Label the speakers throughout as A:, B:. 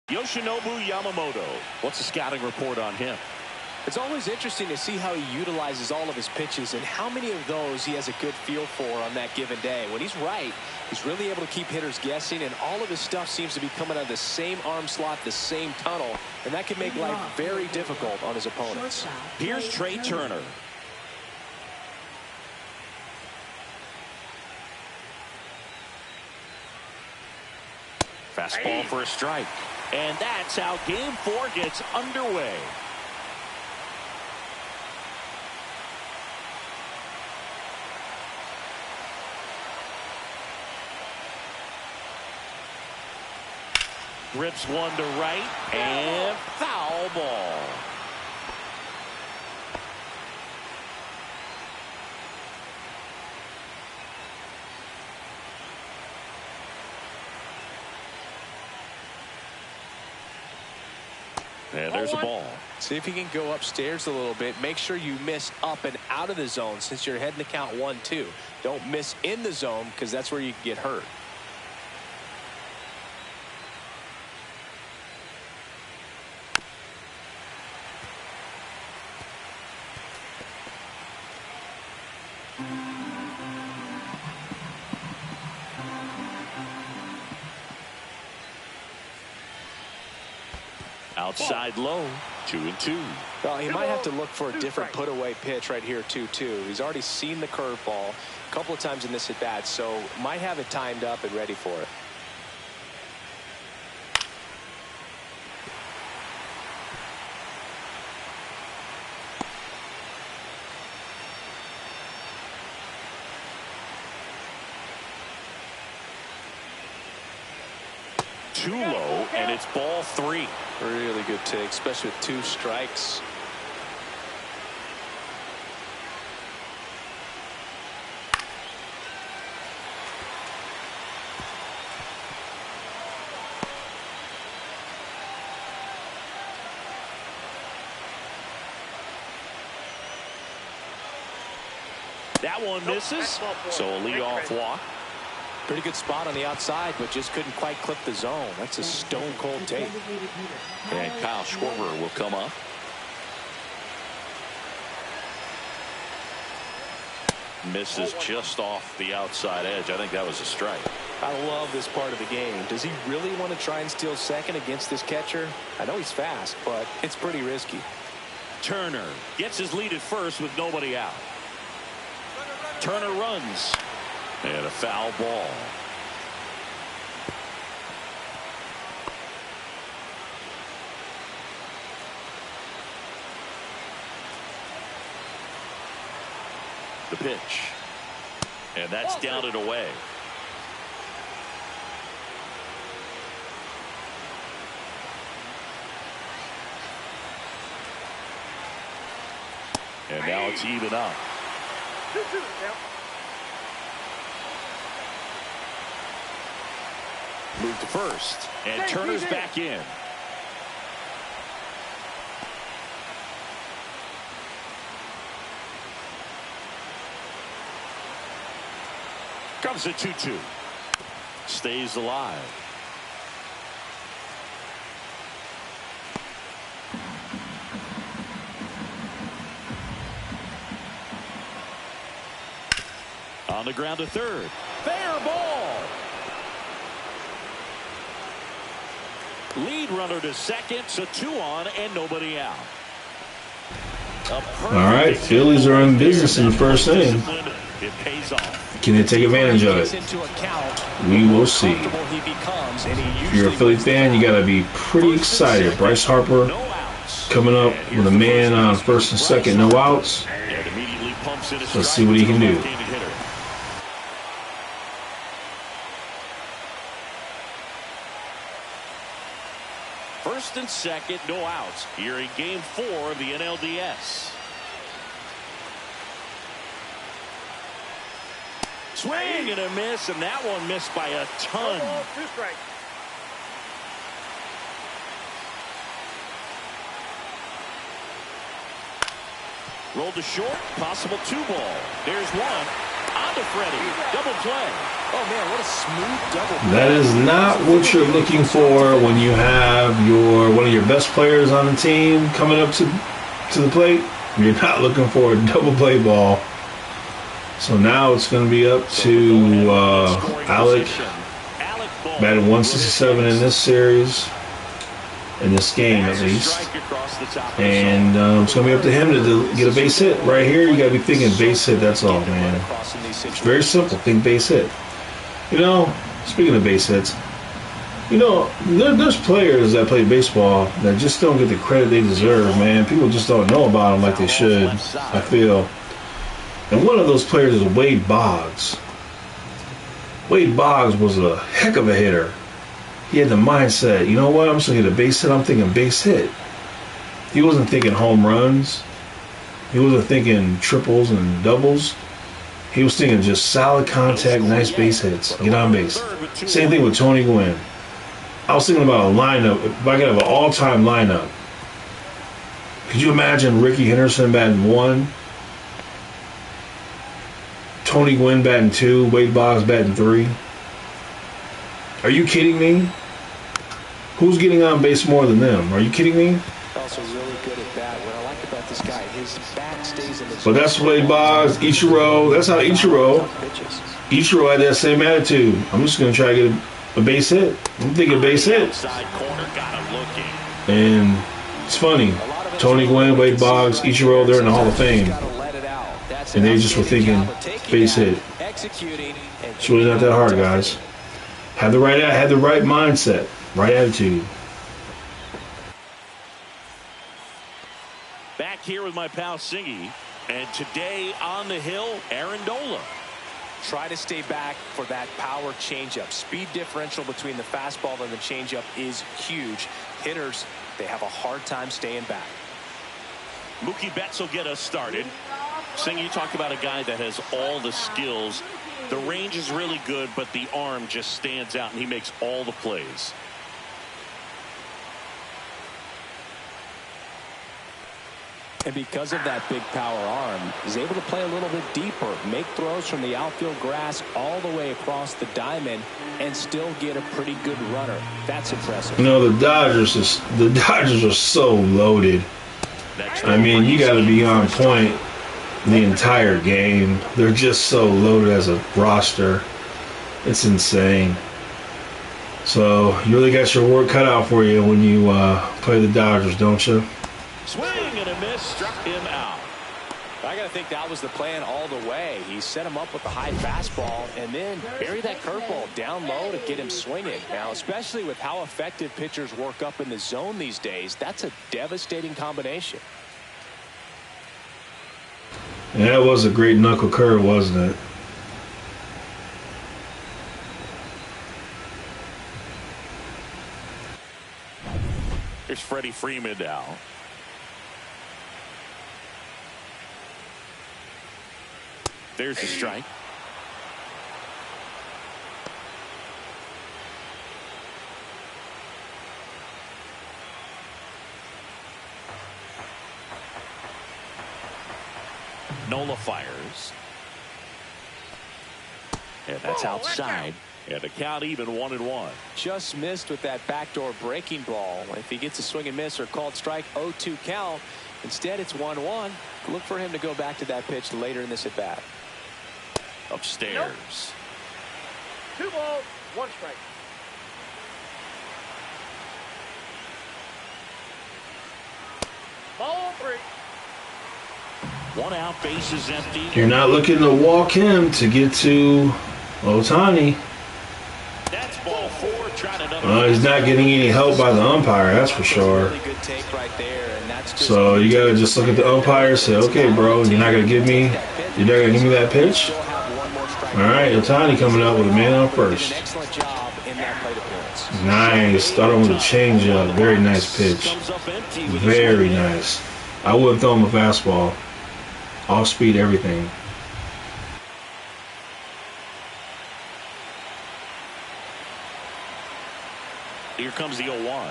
A: Yoshinobu Yamamoto. What's the scouting report on him?
B: It's always interesting to see how he utilizes all of his pitches and how many of those he has a good feel for on that given day. When he's right, he's really able to keep hitters guessing, and all of his stuff seems to be coming out of the same arm slot, the same tunnel, and that can make life very difficult on his opponents.
A: Here's Trey Turner. Fastball for a strike. And that's how Game 4 gets underway. Rips one to right, and foul ball. And there's a ball.
B: See if you can go upstairs a little bit. Make sure you miss up and out of the zone since you're heading to count 1-2. Don't miss in the zone because that's where you can get hurt.
A: Outside low, 2-2.
B: Well, he might have to look for a different put-away pitch right here, 2-2. He's already seen the curveball a couple of times in this at-bat, so might have it timed up and ready for it.
A: Too low, and it's ball 3.
B: Really good take, especially with 2 strikes.
A: That one misses, so a leadoff walk.
B: Pretty good spot on the outside, but just couldn't quite clip the zone. That's a stone-cold take.
A: And Kyle Schwarber will come up. Misses just off the outside edge. I think that was a strike.
B: I love this part of the game. Does he really want to try and steal second against this catcher? I know he's fast, but it's pretty risky.
A: Turner gets his lead at first with nobody out. Turner runs. And a foul ball. The pitch. And that's down and away. And now it's even up. Move to first, and Turner's back in. Comes a 2-2. Stays alive. On the ground to third. Fair ball. Lead runner to second, so 2 on and nobody out.
C: All right, Phillies are in business in the first inning.
A: It pays off.
C: Can they take advantage of it? We will see. If you're a Philly fan, you got to be pretty excited. Bryce Harper coming up with a man on first and second, no outs. Let's see what he can do.
A: First and second, no outs here in Game 4 of the NLDS. Swing and a miss, and that one missed by a ton. Rolled to short, possible 2 ball. There's one. On to Freddie. Double play.
B: Oh, man, what a smooth double play.
C: That is not what you're looking for when you have one of your best players on the team coming up to the plate. You're not looking for a double play ball. So now it's going to be up to Alec, batting 167 in this series, in this game at least. And it's going to be up to him to get a base hit. Right here, you got to be thinking base hit, that's all, man. It's very simple, think base hit. You know, speaking of base hits, you know, there's players that play baseball that just don't get the credit they deserve, man. People just don't know about them like they should, I feel. And one of those players is Wade Boggs. Wade Boggs was a heck of a hitter. He had the mindset, you know what, I'm just going to get a base hit, I'm thinking base hit. He wasn't thinking home runs. He wasn't thinking triples and doubles. He was thinking just solid contact, nice base hits, get on base. Same thing with Tony Gwynn. I was thinking about a lineup, if I could have an all-time lineup. Could you imagine Ricky Henderson batting 1? Tony Gwynn batting 2, Wade Boggs batting 3. Are you kidding me? Who's getting on base more than them? Are you kidding me?
B: Also really good at bat. What I like about this guy, his bat stays in the.
C: But that's Wade Boggs, Ichiro. That's how Ichiro had that same attitude. I'm just going to try to get a base hit. I'm thinking base hit. And it's funny. Tony Gwynn, Wade Boggs, Ichiro, they're in the Hall of Fame. And they just were thinking base hit. It's really not that hard, guys. Had the right mindset, right attitude.
A: Back here with my pal Singy, and today on the hill, Amendola.
B: Try to stay back for that power changeup. Speed differential between the fastball and the changeup is huge. Hitters, they have a hard time staying back.
A: Mookie Betts will get us started. Singh, you talk about a guy that has all the skills. The range is really good, but the arm just stands out, and he makes all the plays.
B: And because of that big power arm, he's able to play a little bit deeper, make throws from the outfield grass all the way across the diamond, and still get a pretty good runner. That's impressive.
C: You know, the Dodgers are so loaded. I mean, you got to be on point the entire game. They're just so loaded as a roster. It's insane. So you really got your work cut out for you when you play the Dodgers, don't you?
A: Swing and a miss, struck him out.
B: I got to think that was the plan all the way. He set him up with a high fastball and then bury that curveball down low to get him swinging. Now, especially with how effective pitchers work up in the zone these days, that's a devastating combination.
C: Yeah, that was a great knuckle curve, wasn't it?
A: Here's Freddie Freeman now. There's the strike. Nola fires. And that's outside. And the count even 1-1.
B: Just missed with that backdoor breaking ball. If he gets a swing and miss or called strike, 0-2 count. Instead, it's 1-1. Look for him to go back to that pitch later in this at bat.
A: Upstairs.
D: Nope. 2 balls, 1 strike. Ball 3.
A: 1 out, base is empty.
C: You're not looking to walk him to get to Ohtani.
A: That's ball 4. Trying another.
C: He's not getting any help by the umpire, that's for sure.
B: Really good take right there, and that's just
C: So you gotta just look at the umpire and say, okay, bro, you're not gonna give me that pitch. All right, Ohtani coming up with a man on first.
B: Excellent job in that plate appearance.
C: Nice. Starting with a changeup. Very nice pitch. Very nice. I wouldn't throw him a fastball. Off speed, everything.
A: Here comes the 0-1.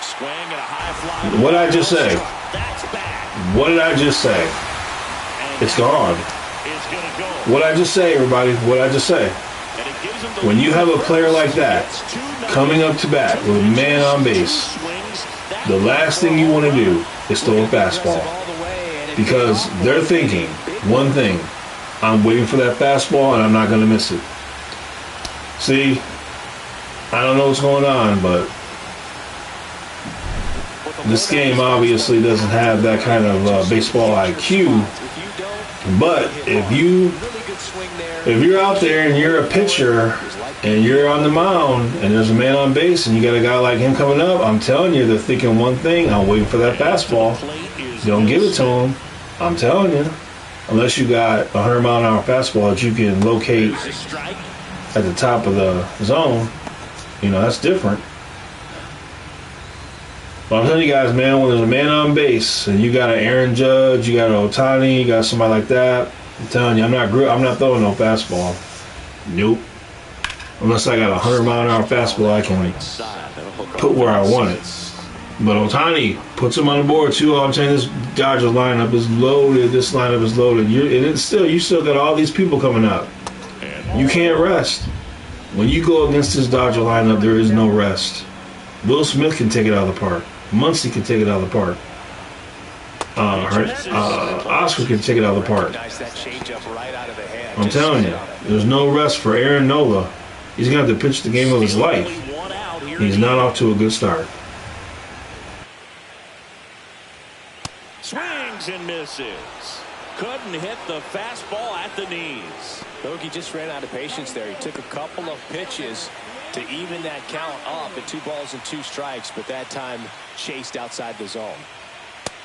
A: Swing and a high fly.
C: What did I just say?
A: That's back.
C: What did I just say?
A: And
C: It's gone.
A: Is going to go.
C: What I just say, everybody, what I just say. When you have a player like that coming up to bat with a man on base, the last thing you want to do is throw a fastball. Because they're thinking one thing, I'm waiting for that fastball and I'm not going to miss it. See, I don't know what's going on, but this game obviously doesn't have that kind of baseball IQ. But if you're out there and you're a pitcher and you're on the mound and there's a man on base and you got a guy like him coming up, I'm telling you, they're thinking one thing, I'm waiting for that fastball. Don't give it to him. I'm telling you. Unless you got a 100-mile-an-hour fastball that you can locate at the top of the zone, you know, that's different. But I'm telling you guys, man, when there's a man on base and you got an Aaron Judge, you got an Ohtani, you got somebody like that, I'm telling you, I'm not throwing no fastball. Nope. Unless I got a 100-mile-an-hour fastball I can put where I want it. But Ohtani puts him on the board too. All I'm saying, this Dodgers lineup is loaded. This lineup is loaded. You still got all these people coming up. You can't rest. When you go against this Dodger lineup, there is no rest. Will Smith can take it out of the park. Muncy can take it out of the park. Oscar can take it out of the park. I'm telling you, there's no rest for Aaron Nola. He's going to have to pitch the game of his life. He's not off to a good start.
A: Swings and misses. Couldn't hit the fastball at the knees.
B: Bogey just ran out of patience there. He took a couple of pitches to even that count up at 2 balls and 2 strikes, but that time chased outside the zone.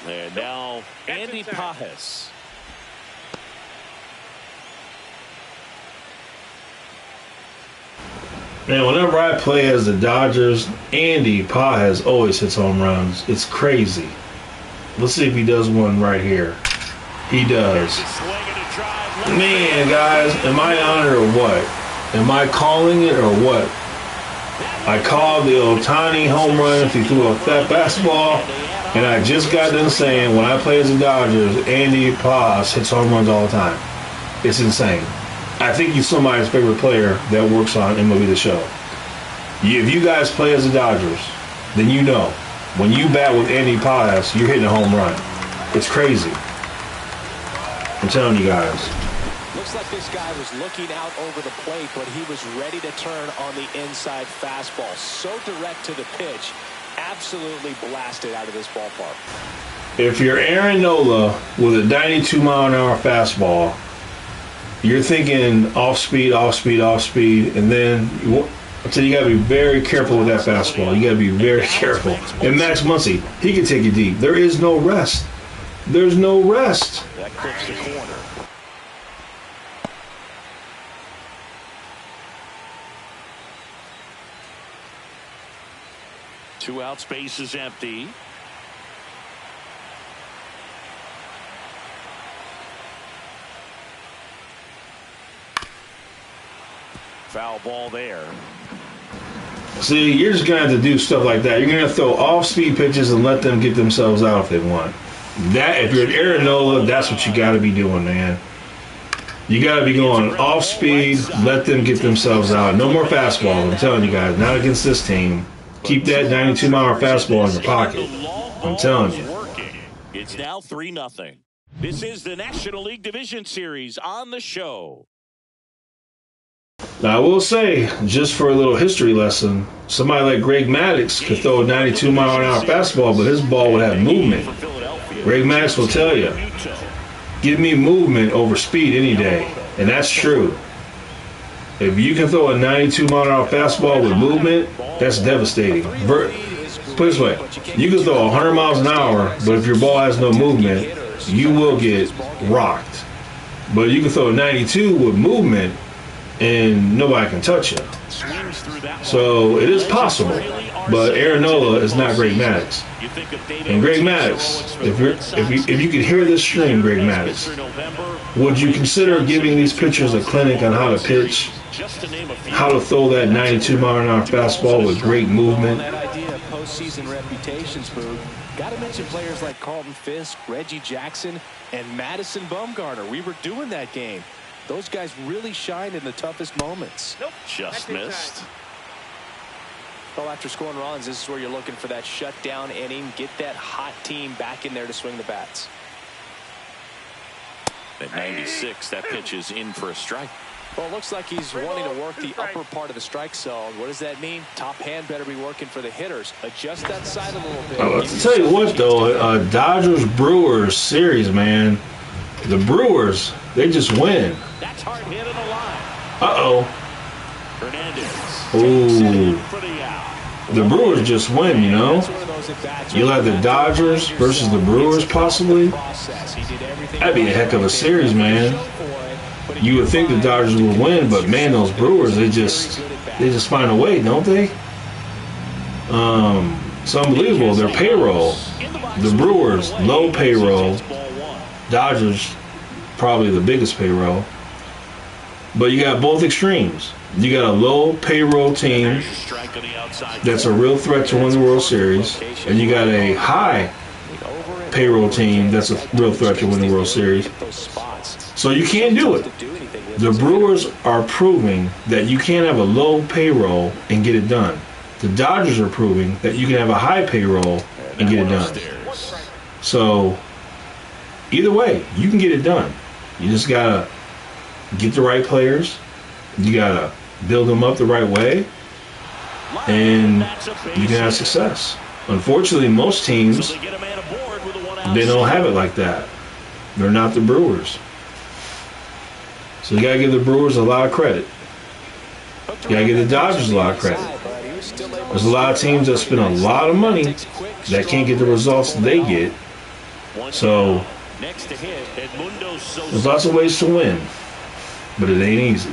A: And now Andy Pages.
C: Man, whenever I play as the Dodgers, Andy Pages always hits home runs. It's crazy. Let's see if he does one right here. He does. Man, guys, am I on it or what? Am I calling it or what? I called the Ohtani home run if he threw a fat fastball, and I just got done saying when I play as the Dodgers, Andy Pages hits home runs all the time. It's insane. I think he's somebody's favorite player that works on MLB The Show. If you guys play as the Dodgers, then you know. When you bat with Andy Pages, you're hitting a home run. It's crazy. I'm telling you guys.
B: Looks like this guy was looking out over the plate, but he was ready to turn on the inside fastball. So direct to the pitch. Absolutely blasted out of this ballpark.
C: If you're Aaron Nola with a 92-mile-an-hour fastball, you're thinking off speed, and then you got to be very careful with that fastball. You got to be very careful. And Max Muncy, he can take you deep. There is no rest. There's no rest.
A: That clips the corner. Two out, space is empty. Foul ball there.
C: See, you're just going to have to do stuff like that. You're going to throw off-speed pitches and let them get themselves out if they want. That, if you're an Aaron Nola, that's what you got to be doing, man. You got to be going off-speed, let them get themselves out. No more fastball, I'm telling you guys. Not against this team. Keep that 92-mile fastball in your pocket. I'm telling you.
A: It's now 3-0. This is the National League Division Series on the show.
C: Now, I will say, just for a little history lesson, somebody like Greg Maddux could throw a 92-mile-an-hour fastball, but his ball would have movement. Greg Maddux will tell you, give me movement over speed any day. And that's true. If you can throw a 92-mile-an-hour fastball with movement, that's devastating. Put it this way, you can throw 100 miles an hour, but if your ball has no movement, you will get rocked. But you can throw a 92 with movement, and nobody can touch you. So it is possible, but Aaron Nola is not Greg Maddux. And Greg Maddux, if you could hear this stream, Greg Maddux, would you consider giving these pitchers a clinic on how to pitch, how to throw that 92-mile-an-hour fastball with great movement?
B: That idea of postseason reputations, Boog. Got to mention players like Carlton Fisk, Reggie Jackson, and Madison Bumgarner. We were doing that game. Those guys really shine in the toughest moments.
D: Nope.
A: Just missed.
B: Well, after scoring runs, this is where you're looking for that shutdown inning. Get that hot team back in there to swing the bats.
A: At 96, that pitch is in for a strike.
B: Well, it looks like he's wanting to work the upper part of the strike zone. What does that mean? Top hand better be working for the hitters. Adjust that side a little bit.
C: I'll tell you what, though, Dodgers-Brewers series, man. The Brewers, they just win.
A: That's hard hit in the line.
C: Uh-oh.
A: Hernandez.
C: Ooh. The Brewers just win, you know. You'll have the Dodgers versus the Brewers, possibly. That'd be a heck of a series, man. You would think the Dodgers would win, but man, those Brewers, they just find a way, don't they? It's unbelievable. Their payroll, the Brewers, low payroll. Dodgers, probably the biggest payroll. But you got both extremes. You got a low payroll team that's a real threat to win the World Series, and you got a high payroll team that's a real threat to win the World Series. So you can't do it. The Brewers are proving that you can't have a low payroll and get it done. The Dodgers are proving that you can have a high payroll and get it done. So either way, you can get it done. You just gotta get the right players. You gotta build them up the right way, and you can have success. Unfortunately, most teams, they don't have it like that. They're not the Brewers. So you gotta give the Brewers a lot of credit. You gotta give the Dodgers a lot of credit. There's a lot of teams that spend a lot of money that can't get the results they get. So there's lots of ways to win, but it ain't easy.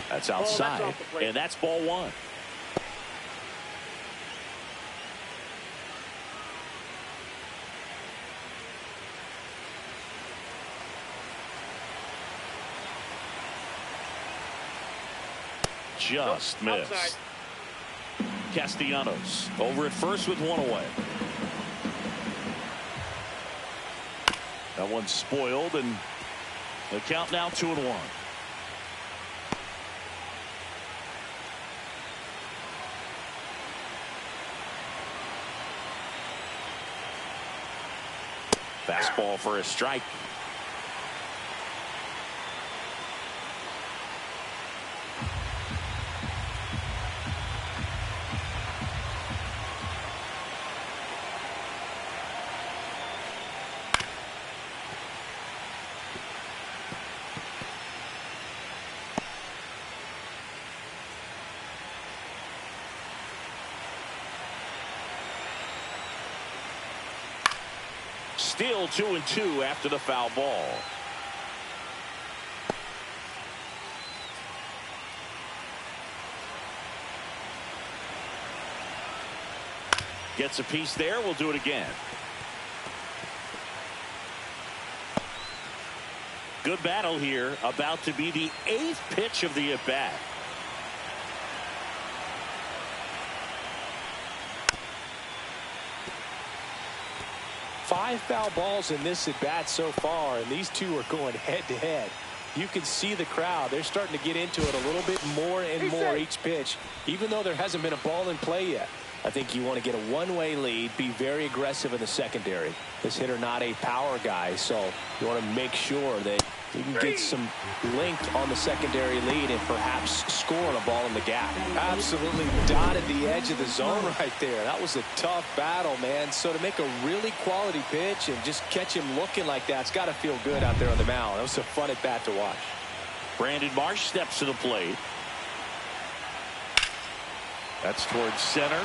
A: That's outside, and that's ball one. Just missed. Castellanos over at first with one away. That one's spoiled, and the count now 2-1. Fastball for a strike. Still 2-2 after the foul ball. Gets a piece there. We'll do it again. Good battle here. About to be the 8th pitch of the at-bat.
B: Five foul balls in this at bat so far, and these two are going head to head. You can see the crowd. They're starting to get into it a little bit more and more each pitch, even though there hasn't been a ball in play yet. I think you want to get a one-way lead, be very aggressive in the secondary. This hitter not a power guy, so you want to make sure that you can get some length on the secondary lead and perhaps score on a ball in the gap. Absolutely dotted the edge of the zone right there. That was a tough battle, man. So to make a really quality pitch and just catch him looking like that, it's got to feel good out there on the mound. That was a fun at bat to watch.
A: Brandon Marsh steps to the plate. That's towards center.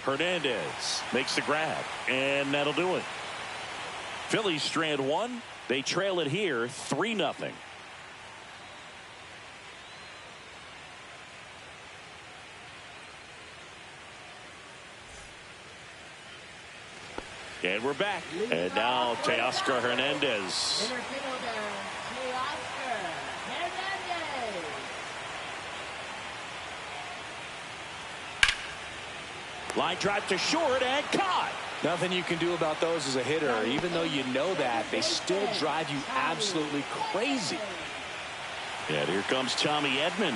A: Hernandez makes the grab, and that'll do it. Phillies strand one. They trail it here 3-0. And we're back. And now Teoscar Hernandez. Line drive to short and caught.
B: Nothing you can do about those as a hitter. Even though you know that, they still drive you absolutely crazy.
A: And here comes Tommy Edman.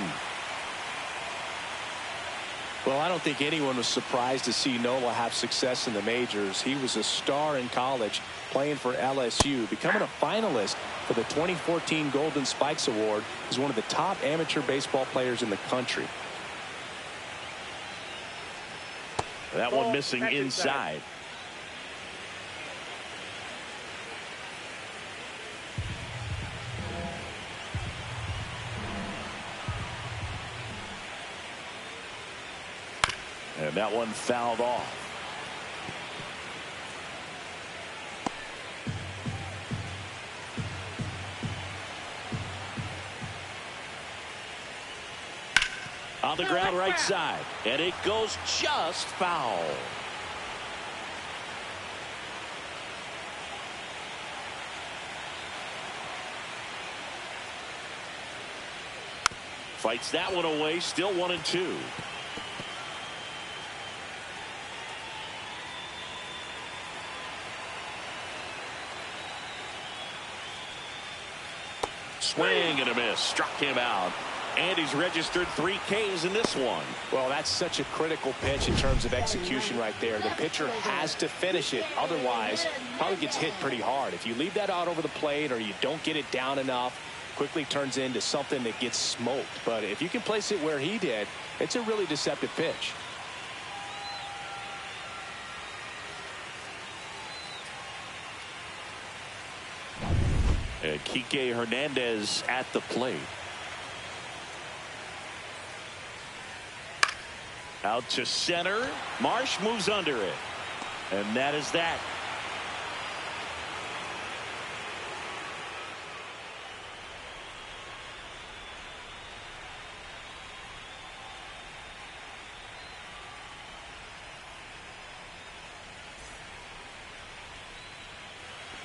B: Well, I don't think anyone was surprised to see Nola have success in the majors. He was a star in college, playing for LSU, becoming a finalist for the 2014 Golden Spikes Award. He's one of the top amateur baseball players in the country.
A: That one missing inside. And that one fouled off. On the ground right side. And it goes just foul. Fights that one away. Still 1-2. Swing and a miss. Struck him out. And he's registered 3 Ks in this one.
B: Well, that's such a critical pitch in terms of execution right there. The pitcher has to finish it. Otherwise, probably gets hit pretty hard. If you leave that out over the plate or you don't get it down enough, quickly turns into something that gets smoked. But if you can place it where he did, it's a really deceptive pitch.
A: And Kike Hernandez at the plate. Out to center. Marsh moves under it. And that is that.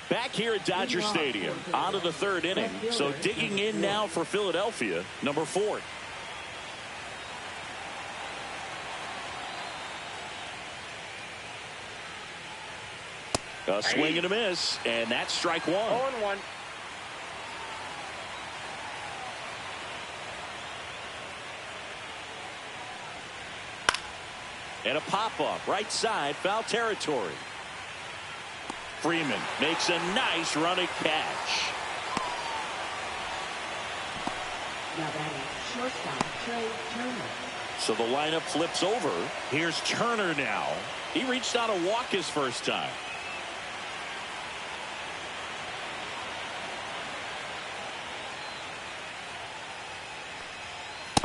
A: Back here at Dodger Stadium, on to the 3rd inning. So digging in now for Philadelphia, number 4. A swing and a miss, and that's strike 1.
D: 0-1.
A: And a pop-up, right side, foul territory. Freeman makes a nice running catch.
E: Now batting, shortstop Trey Turner.
A: So the lineup flips over. Here's Turner now. He reached out to walk his first time.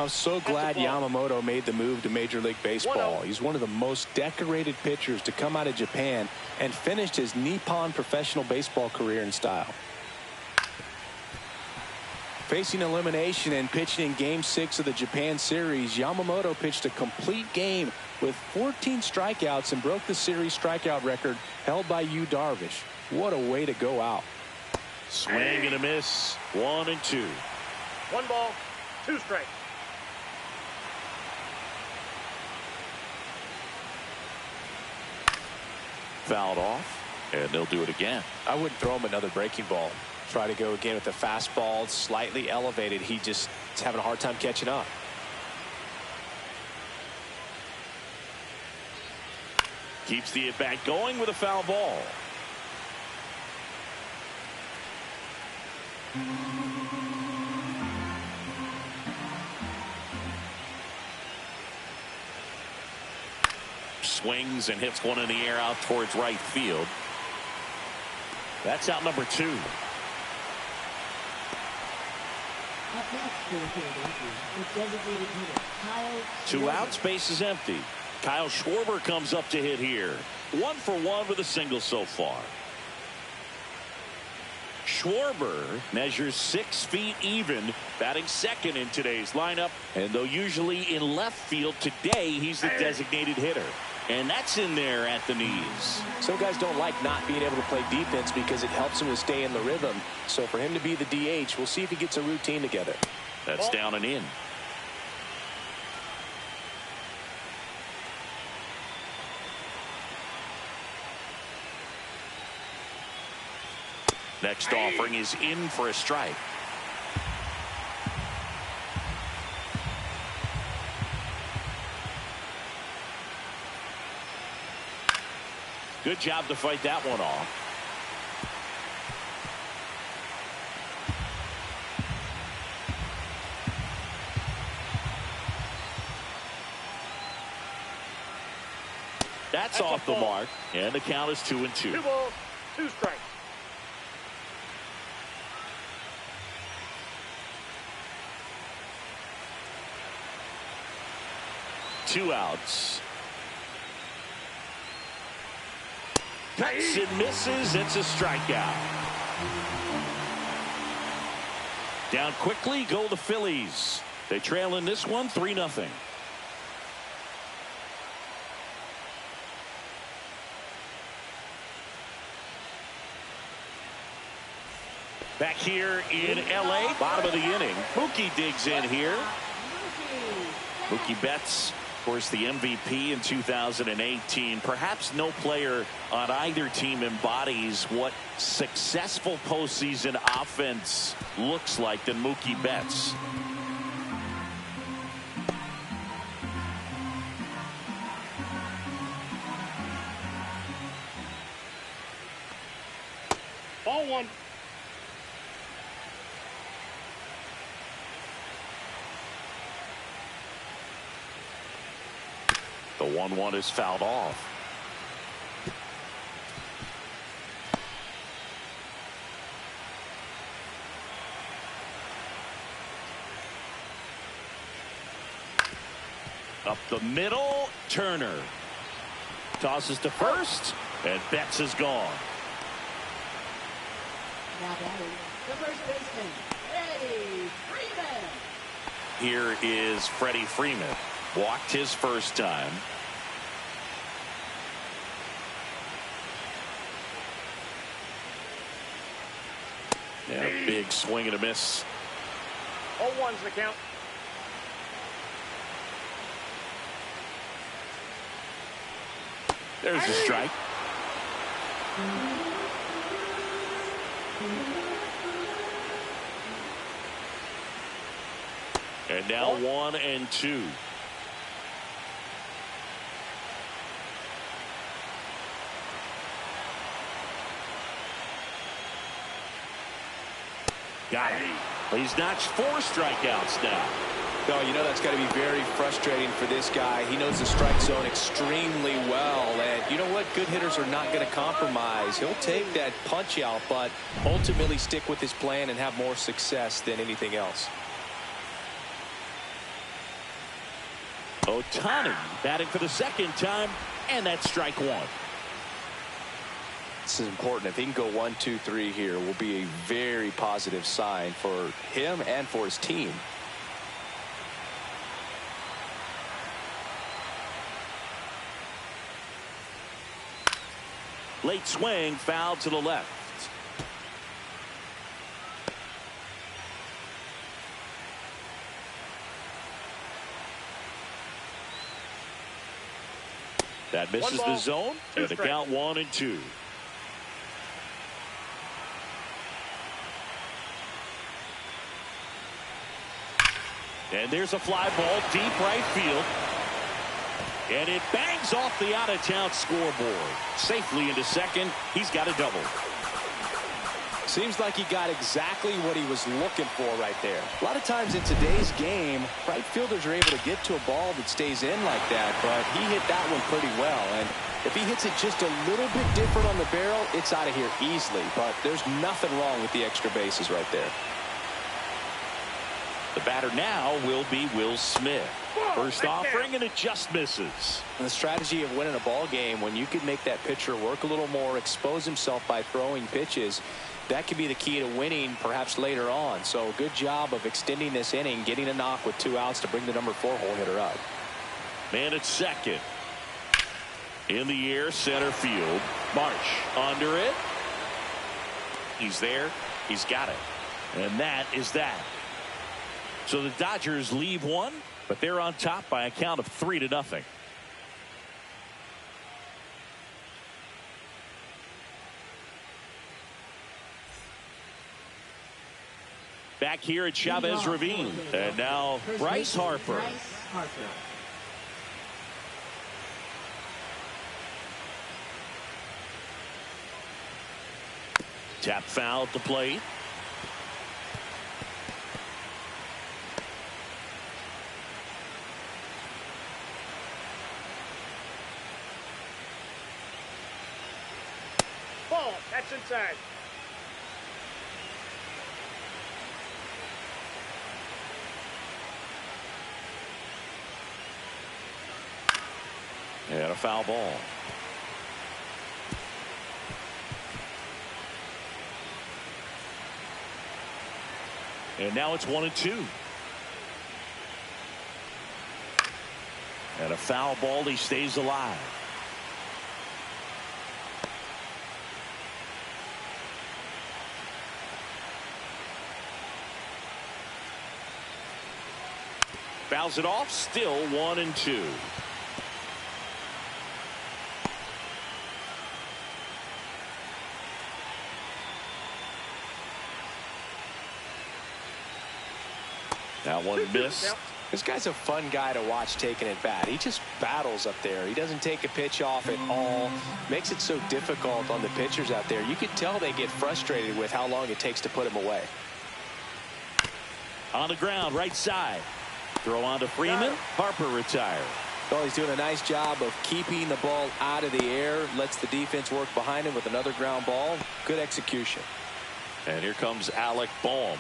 B: I'm so glad Yamamoto made the move to Major League Baseball. He's one of the most decorated pitchers to come out of Japan and finished his Nippon professional baseball career in style. Facing elimination and pitching in Game 6 of the Japan series, Yamamoto pitched a complete game with 14 strikeouts and broke the series strikeout record held by Yu Darvish. What a way to go out.
A: Swing and a miss. 1-2.
D: 1 ball, 2 strikes.
A: Fouled off, and they'll do it again.
B: I wouldn't throw him another breaking ball. Try to go again with the fastball, slightly elevated. He just is having a hard time catching up.
A: Keeps the at-bat going with a foul ball. Swings and hits one in the air out towards right field. That's out number 2.
E: Up next for Philadelphia, the designated hitter, Kyle
A: 2
E: Schwarber.
A: outs, base is empty. Kyle Schwarber comes up to hit here. 1 for 1 with a single so far. Schwarber measures 6 feet even, batting second in today's lineup. And though usually in left field, today he's the designated hitter. And that's in there at the knees.
B: Some guys don't like not being able to play defense because it helps him to stay in the rhythm. So for him to be the DH, we'll see if he gets a routine together.
A: That's down and in. Next offering is in for a strike. Good job to fight that one off. That's off the mark, and the count is 2-2.
D: 2 balls, 2 strikes.
A: Two outs. Cuts and misses. It's a strikeout. Down quickly go the Phillies. They trail in this one 3-0. Back here in L.A., bottom of the inning. Mookie digs in here. Mookie Betts, of course, the MVP in 2018. Perhaps no player on either team embodies what successful postseason offense looks like than Mookie Betts.
D: Ball 1.
A: The 1-1 is fouled off. Up the middle, Turner tosses to first, and Betts is gone.
E: Now batting, the first baseman, Freddie Freeman.
A: Here is Freddie Freeman. Walked his first time. Yeah, big swing and a miss.
D: 0-1's the count.
A: There's a strike. And now 1-2. Got it. He's notched 4 strikeouts now.
B: No, you know that's got to be very frustrating for this guy. He knows the strike zone extremely well. And you know what? Good hitters are not going to compromise. He'll take that punch out, but ultimately stick with his plan and have more success than anything else.
A: Ohtani batting for the second time, and that's strike 1.
B: This is important. If he can go 1, 2, 3 here, will be a very positive sign for him and for his team.
A: Late swing, foul to the left. That misses the zone, and the count 1-2. And there's a fly ball deep right field. And it bangs off the out-of-town scoreboard. Safely into second. He's got a double.
B: Seems like he got exactly what he was looking for right there. A lot of times in today's game, right fielders are able to get to a ball that stays in like that, but he hit that one pretty well. And if he hits it just a little bit different on the barrel, it's out of here easily. But there's nothing wrong with the extra bases right there.
A: The batter now will be Will Smith. First offering, and it just misses.
B: And the strategy of winning a ball game, when you can make that pitcher work a little more, expose himself by throwing pitches, that could be the key to winning perhaps later on. So good job of extending this inning, getting a knock with 2 outs to bring the number 4 hole hitter up.
A: Man at second. In the air, center field. Marsh under it. He's there. He's got it. And that is that. So the Dodgers leave one, but they're on top by a count of 3-0. Back here at Chavez Ravine. And now Bryce Harper. Tap foul at the plate.
D: Ball. That's inside.
A: And a foul ball. And now it's 1-2. And a foul ball. He stays alive. Fouls it off. Still 1-2. That one missed.
B: This guy's a fun guy to watch taking at bat. He just battles up there. He doesn't take a pitch off at all. Makes it so difficult on the pitchers out there. You can tell they get frustrated with how long it takes to put him away.
A: On the ground, right side. Throw on to Freeman. Harper retired.
B: Well, he's doing a nice job of keeping the ball out of the air. Lets the defense work behind him with another ground ball. Good execution.
A: And here comes Alec Bohm.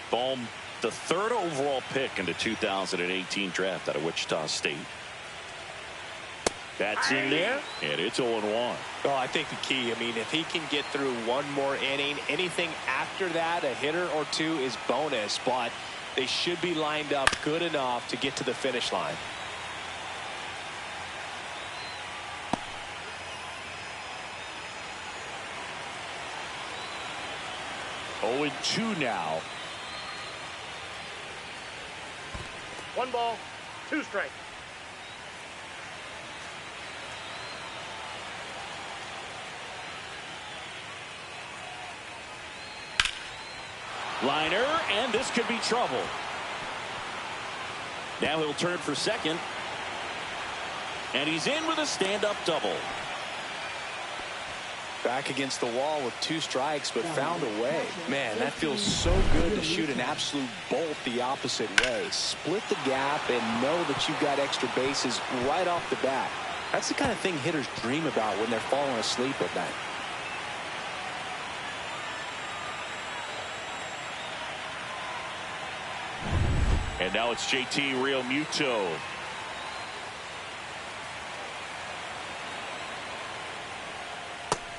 A: Bohm, the 3rd overall pick in the 2018 draft out of Wichita State. That's in there, and it's 0-1.
B: Well, I think the key, I mean, if he can get through one more inning, anything after that, a hitter or two is bonus, but they should be lined up good enough to get to the finish line.
A: Oh, 0-2 now.
D: 1 ball, 2 strikes.
A: Liner, and this could be trouble. Now he'll turn for second. And he's in with a stand-up double.
B: Back against the wall with 2 strikes, but found a way. Man, that feels so good to shoot an absolute bolt the opposite way. Split the gap and know that you've got extra bases right off the bat. That's the kind of thing hitters dream about when they're falling asleep at night.
A: And now it's JT Realmuto.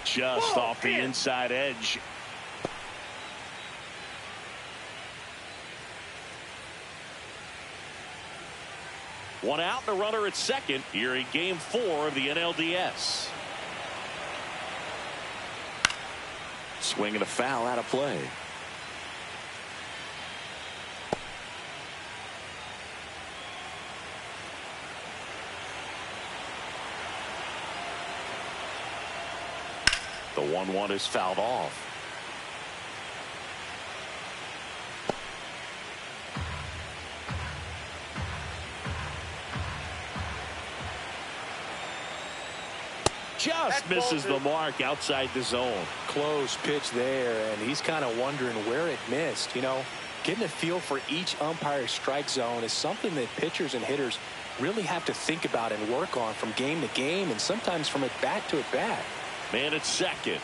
A: Just off the inside edge. One out and a runner at second here in game 4 of the NLDS. Swing and a foul out of play. The 1-1 is fouled off. Just misses the mark outside the zone.
B: Close pitch there, and he's kind of wondering where it missed. You know, getting a feel for each umpire's strike zone is something that pitchers and hitters really have to think about and work on from game to game, and sometimes from at bat to at bat.
A: Man at second.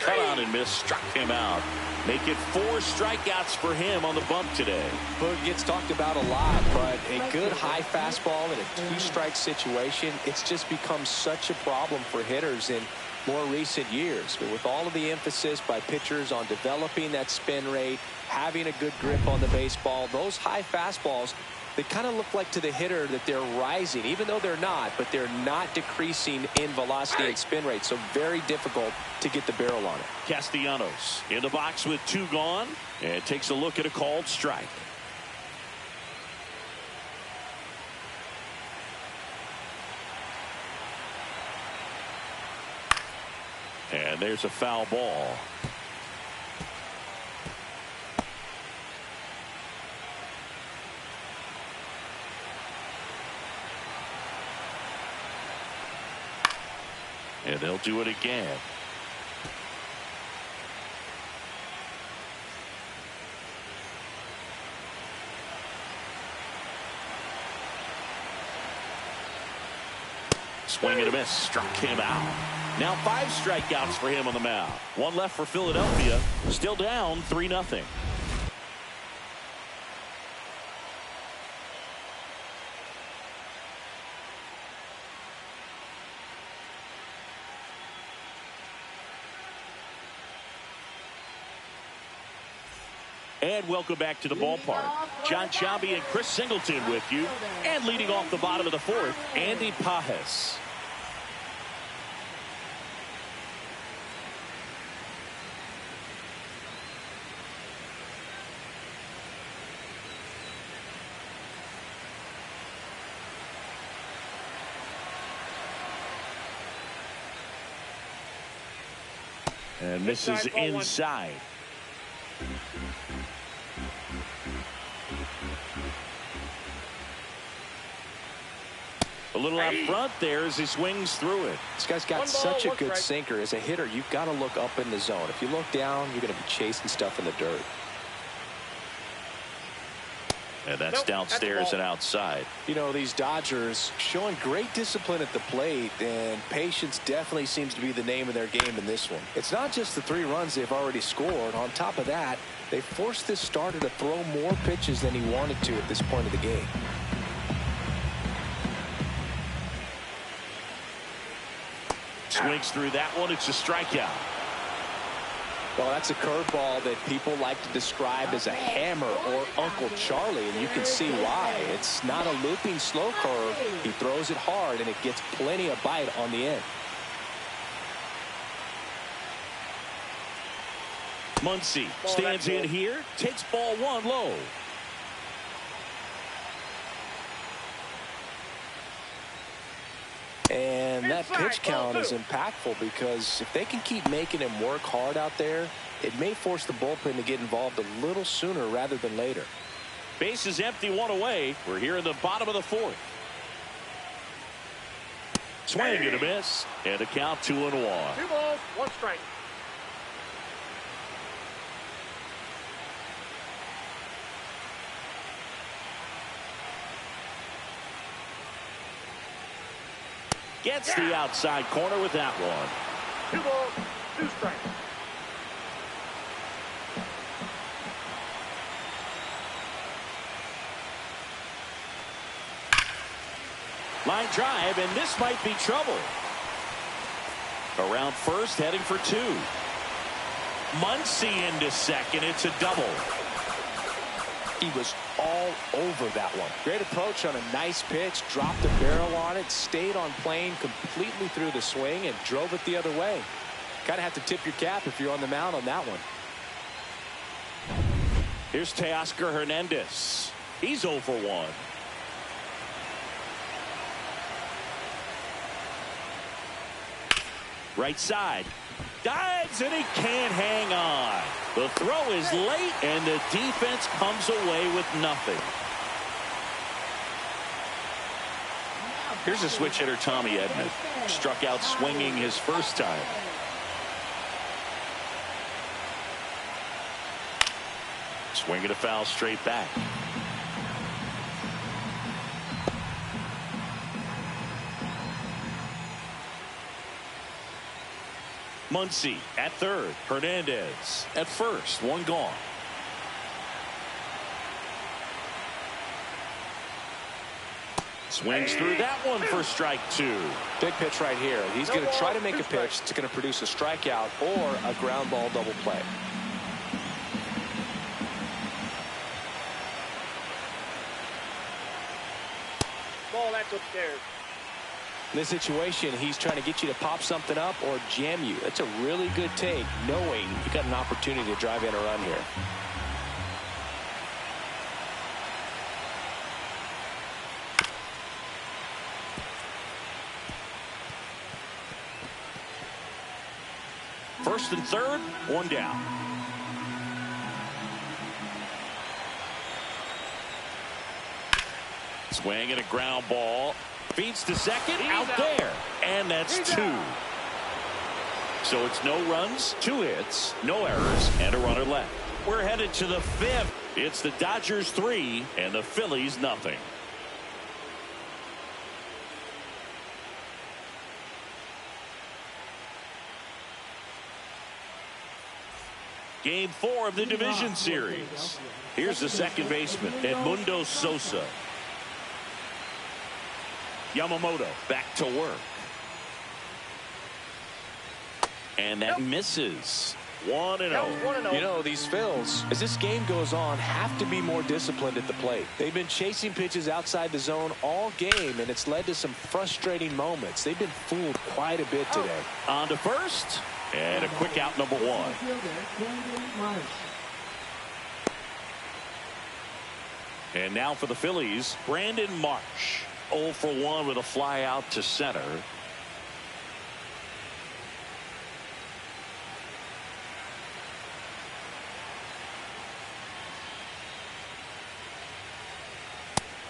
A: Cut on and miss. Struck him out. Make it 4 strikeouts for him on the bump today.
B: Well, it gets talked about a lot, but a good high fastball in a 2-strike situation, it's just become such a problem for hitters in more recent years. But with all of the emphasis by pitchers on developing that spin rate, having a good grip on the baseball, those high fastballs, they kind of look like to the hitter that they're rising, even though they're not, but they're not decreasing in velocity and spin rate. So very difficult to get the barrel on it.
A: Castellanos in the box with 2 gone and takes a look at a called strike. And there's a foul ball. And they'll do it again. Swing and a miss. Struck him out. Now 5 strikeouts for him on the mound. 1 left for Philadelphia. Still down 3-0. And welcome back to the ballpark. John Chambi and Chris Singleton with you. And leading off the bottom of the 4th, Andy Pajes. And misses inside. A little out front there as he swings through it.
B: This guy's got such a good sinker. As a hitter, you've got to look up in the zone. If you look down, you're going to be chasing stuff in the dirt.
A: And that's downstairs and outside.
B: You know, these Dodgers showing great discipline at the plate, and patience definitely seems to be the name of their game in this one. It's not just the 3 runs they've already scored. On top of that, they forced this starter to throw more pitches than he wanted to at this point of the game.
A: Swings through that one. It's a strikeout.
B: Well, that's a curveball that people like to describe as a hammer or Uncle Charlie, and you can see why. It's not a looping slow curve. He throws it hard, and it gets plenty of bite on the end.
A: Muncy stands in here, takes ball 1 low.
B: And that pitch count is impactful because if they can keep making him work hard out there, it may force the bullpen to get involved a little sooner rather than later.
A: Base is empty, 1 away. We're here in the bottom of the 4th. Swing and a miss. And a count 2-1.
D: 2 balls, 1 strike.
A: Gets the outside corner with that one.
D: 2 balls, 2 strikes.
A: Line drive, and this might be trouble. Around first, heading for 2. Muncy into second. It's a double.
B: He was all over that one. Great approach on a nice pitch. Dropped the barrel on it. Stayed on plane completely through the swing and drove it the other way. Kind of have to tip your cap if you're on the mound on that one.
A: Here's Teoscar Hernandez. He's 0 for 1. Right side. Dives, and he can't hang on. The throw is late, and the defense comes away with nothing. Here's a switch hitter, Tommy Edman. Struck out swinging his first time. Swing and a foul straight back. Muncy at third. Hernandez at first. 1 gone. Swings through that one for strike 2.
B: Big pitch right here. He's going to try to make a pitch that's going to produce a strikeout or a ground ball double play.
D: Ball, that's upstairs.
B: In this situation, he's trying to get you to pop something up or jam you. That's a really good take, knowing you got an opportunity to drive in a run here.
A: First and third, 1 down. Swing and a ground ball. Feeds to second, out there. And that's 2. So it's no runs, 2 hits, no errors, and a runner left. We're headed to the 5th. It's the Dodgers 3 and the Phillies nothing. Game 4 of the division series. Here's the second baseman, Edmundo Sosa. Yamamoto back to work. And that misses. 1-0.
B: You know, these Phils, as this game goes on, have to be more disciplined at the plate. They've been chasing pitches outside the zone all game, and it's led to some frustrating moments. They've been fooled quite a bit today.
A: On to first, and a quick out, number 1. And now for the Phillies, Brandon Marsh. 0 for 1 with a fly out to center.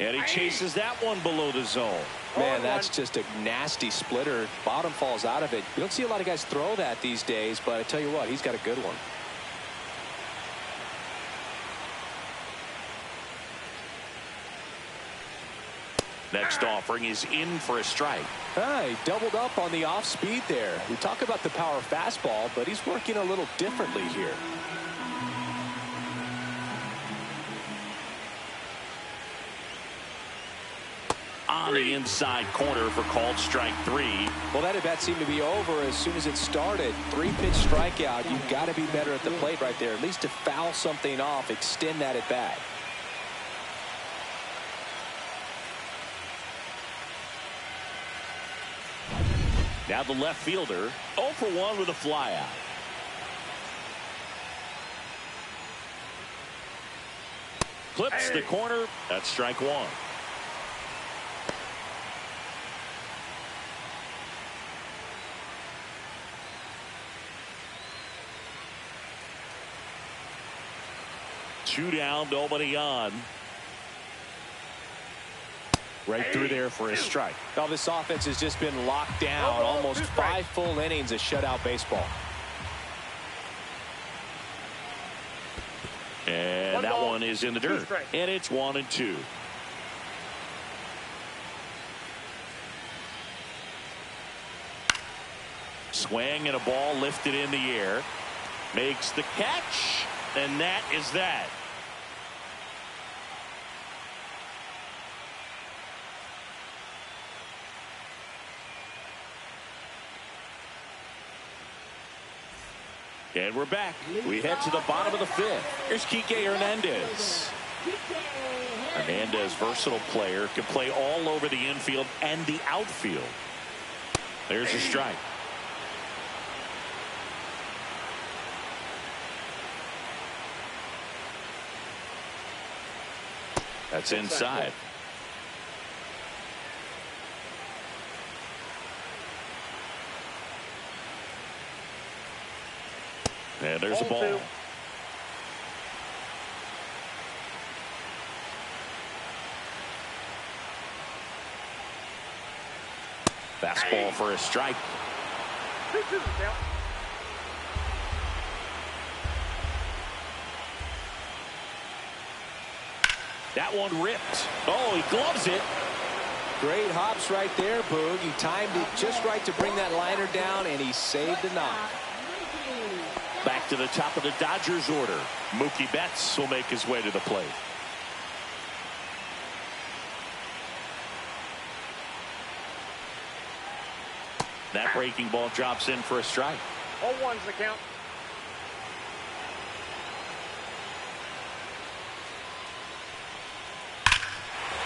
A: And he chases that one below the zone.
B: Man, that's just a nasty splitter. Bottom falls out of it. You don't see a lot of guys throw that these days, but I tell you what, he's got a good one.
A: Next offering is in for a strike.
B: He doubled up on the off speed there. We talk about the power fastball, but he's working a little differently here.
A: On the inside corner for called strike 3.
B: Well, that at bat seemed to be over as soon as it started. 3-pitch strikeout. You've got to be better at the plate right there, at least to foul something off, extend that at bat.
A: Now the left fielder, 0 for 1 with a fly out. Clips the corner. That's strike 1. Two down, nobody on. Right through there for a strike.
B: Now this offense has just been locked down. Almost 5 full innings of shutout baseball.
A: And that one is in the dirt. And it's 1-2. Swing and a ball lifted in the air. Makes the catch. And that is that. And we're back. We head to the bottom of the 5th. Here's Kike Hernandez. Hernandez, versatile player, can play all over the infield and the outfield. There's a strike. That's inside. And there's a ball. Fastball for a strike.
D: 2-2 count.
A: That one ripped. Oh, he gloves it.
B: Great hops right there, Boog. He timed it just right to bring that liner down, and he saved the knock.
A: Back to the top of the Dodgers order. Mookie Betts will make his way to the plate. That breaking ball drops in for a strike.
D: 0-1's the count.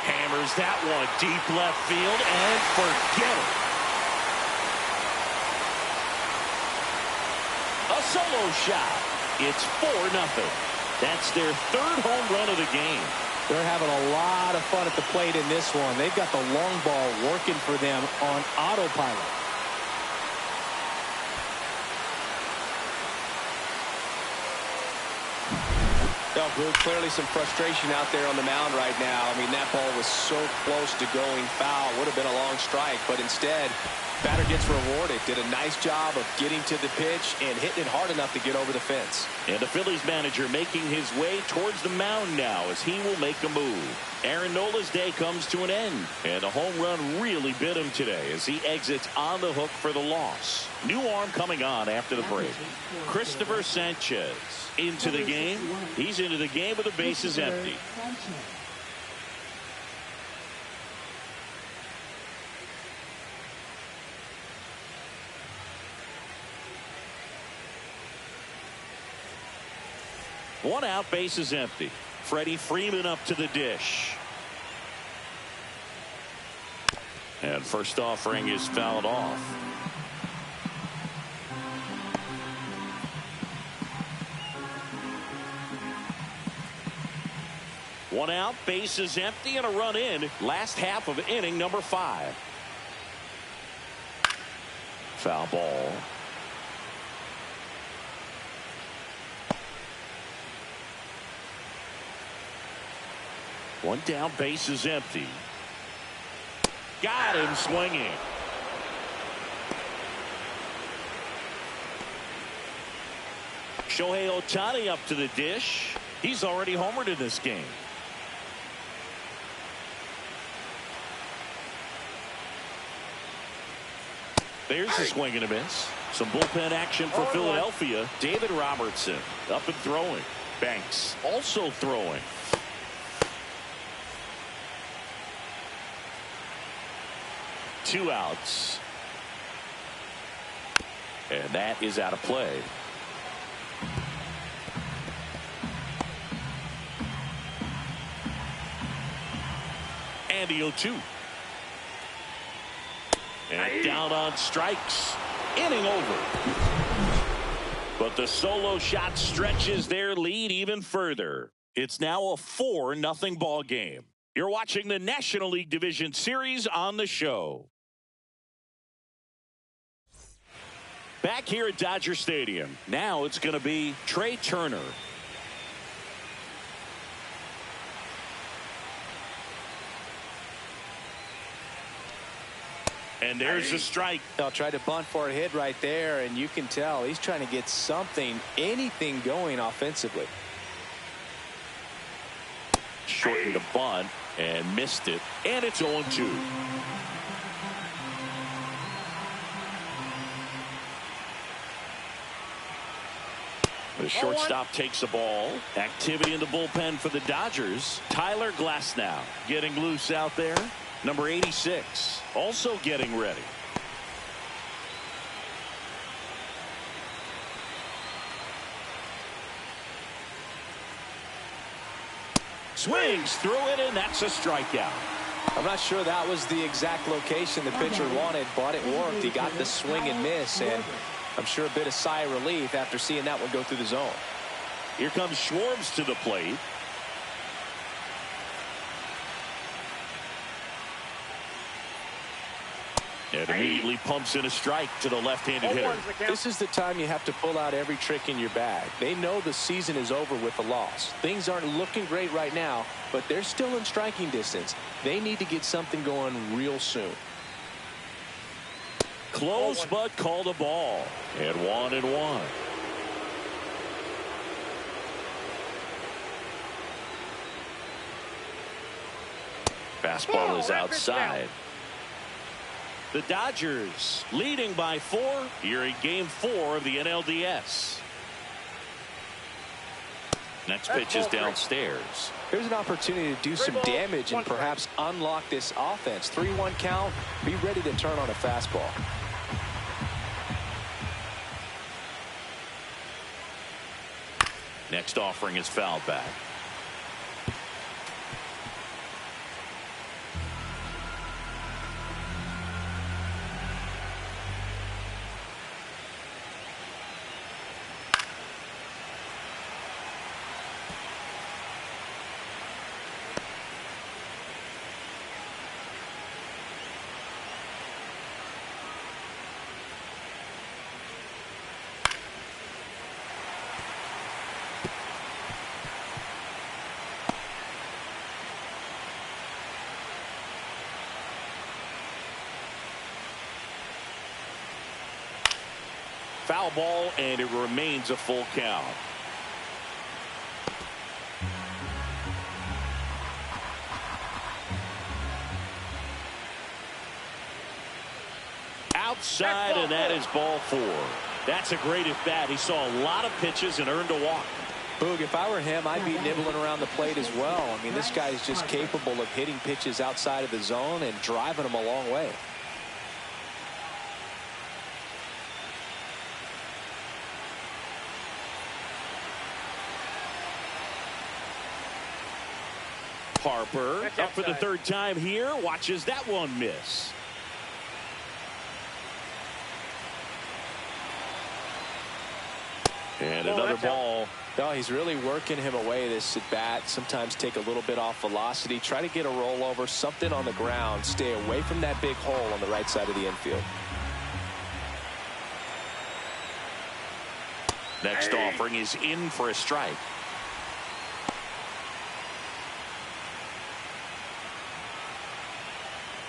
A: Hammers that one deep left field and forget it. A solo shot. It's 4-0. That's their 3rd home run of the game.
B: They're having a lot of fun at the plate in this one. They've got the long ball working for them on autopilot. Well, clearly some frustration out there on the mound right now. I mean, that ball was so close to going foul. Would have been a long strike, but instead, batter gets rewarded. Did a nice job of getting to the pitch and hitting it hard enough to get over the fence.
A: And the Phillies manager making his way towards the mound now as he will make a move. Aaron Nola's day comes to an end, and a home run really bit him today as he exits on the hook for the loss. New arm coming on after the break. Christopher Sanchez into the game. He's into the game with the bases empty. One out, bases empty. Freddie Freeman up to the dish. And first offering is fouled off. One out, bases empty, and a run in. Last half of inning number 5. Foul ball. One down, bases empty. Got him swinging. Shohei Ohtani up to the dish. He's already homered in this game. There's a swing and a miss. Some bullpen action for Philadelphia. David Robertson up and throwing. Banks also throwing. Two outs. And that is out of play. And the 0-2. And down on strikes. Inning over. But the solo shot stretches their lead even further. It's now a 4-0 ball game. You're watching the National League Division Series on the show. Back here at Dodger Stadium. Now it's going to be Trey Turner. And there's a strike.
B: They'll try to bunt for a hit right there, and you can tell he's trying to get something, anything going offensively.
A: Shortened the bunt and missed it, and it's 0-2. The shortstop takes the ball. Activity in the bullpen for the Dodgers. Tyler Glasnow getting loose out there. Number 86 also getting ready. Swings through it, and that's a strikeout.
B: I'm not sure that was the exact location the pitcher wanted, but it worked. He got the swing and miss, and I'm sure a bit of sigh of relief after seeing that one go through the zone.
A: Here comes Schwartz to the plate. And immediately pumps in a strike to the left-handed hitter.
B: This is the time you have to pull out every trick in your bag. They know the season is over with the loss. Things aren't looking great right now, but they're still in striking distance. They need to get something going real soon.
A: Close, but called a ball. And 1-1. Fastball is outside. The Dodgers leading by 4 here in Game 4 of the NLDS. Next pitch is downstairs.
B: Here's an opportunity to do some damage and perhaps unlock this offense. 3-1 count. Be ready to turn on a fastball.
A: Next offering is fouled back. foul ball, and it remains a full count. Outside, and that is ball 4. That's a great at bat. He saw a lot of pitches and earned a walk.
B: Boog, if I were him, I'd be nibbling around the plate as well. I mean, this guy is just capable of hitting pitches outside of the zone and driving them a long way.
A: Harper up for the 3rd time here. Watches that one miss. And another ball.
B: No, he's really working him away this at bat. Sometimes take a little bit off velocity. Try to get a rollover, something on the ground. Stay away from that big hole on the right side of the infield.
A: Next offering is in for a strike.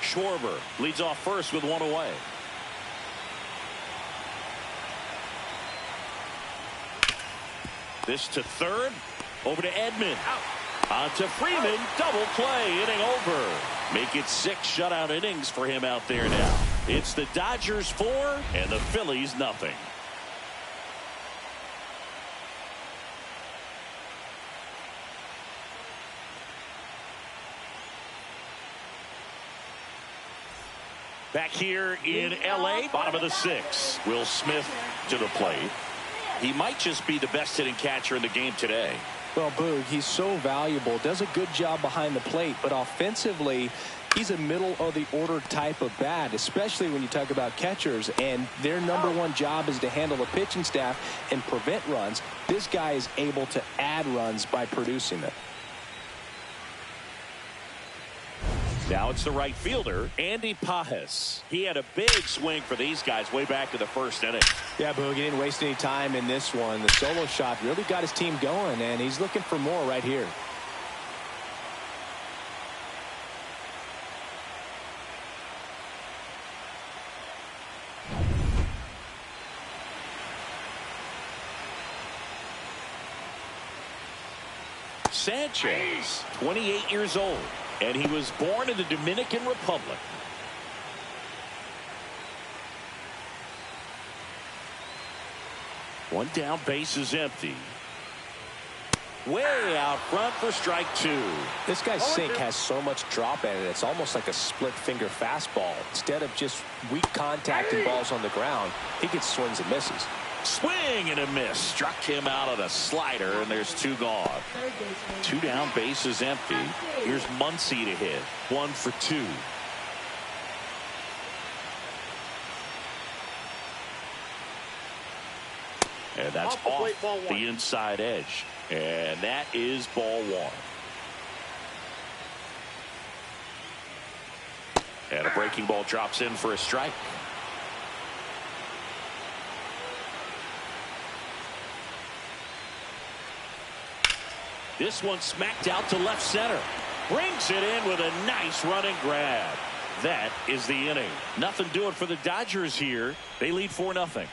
A: Schwarber leads off first with 1 away. This to 3rd. Over to Edman. On to Freeman. Double play. Inning over. Make it 6 shutout innings for him out there now. It's the Dodgers 4 and the Phillies nothing. Back here in L.A., bottom of the 6th. Will Smith to the plate. He might just be the best hitting catcher in the game today.
B: Well, Boog, he's so valuable. Does a good job behind the plate, but offensively, he's a middle-of-the-order type of bat, especially when you talk about catchers, and their #1 job is to handle the pitching staff and prevent runs. This guy is able to add runs by producing them.
A: Now it's the right fielder, Andy Pajes. He had a big swing for these guys way back in the 1st inning.
B: Yeah, Boog, he didn't waste any time in this one. The solo shot really got his team going, and he's looking for more right here.
A: Sanchez, 28 years old. And he was born in the Dominican Republic. One down, base is empty. Way out front for strike 2.
B: This guy's sink has so much drop in it. It's almost like a split finger fastball. Instead of just weak contact and balls on the ground, he gets swings and misses.
A: Swing and a miss. Struck him out on a slider, and there's 2 gone. 2 down, base is empty. Here's Muncy to hit. 1 for 2. And that's off the inside edge. And that is ball 1. And a breaking ball drops in for a strike. This one smacked out to left center. Brings it in with a nice running grab. That is the inning. Nothing doing for the Dodgers here. They lead 4-0.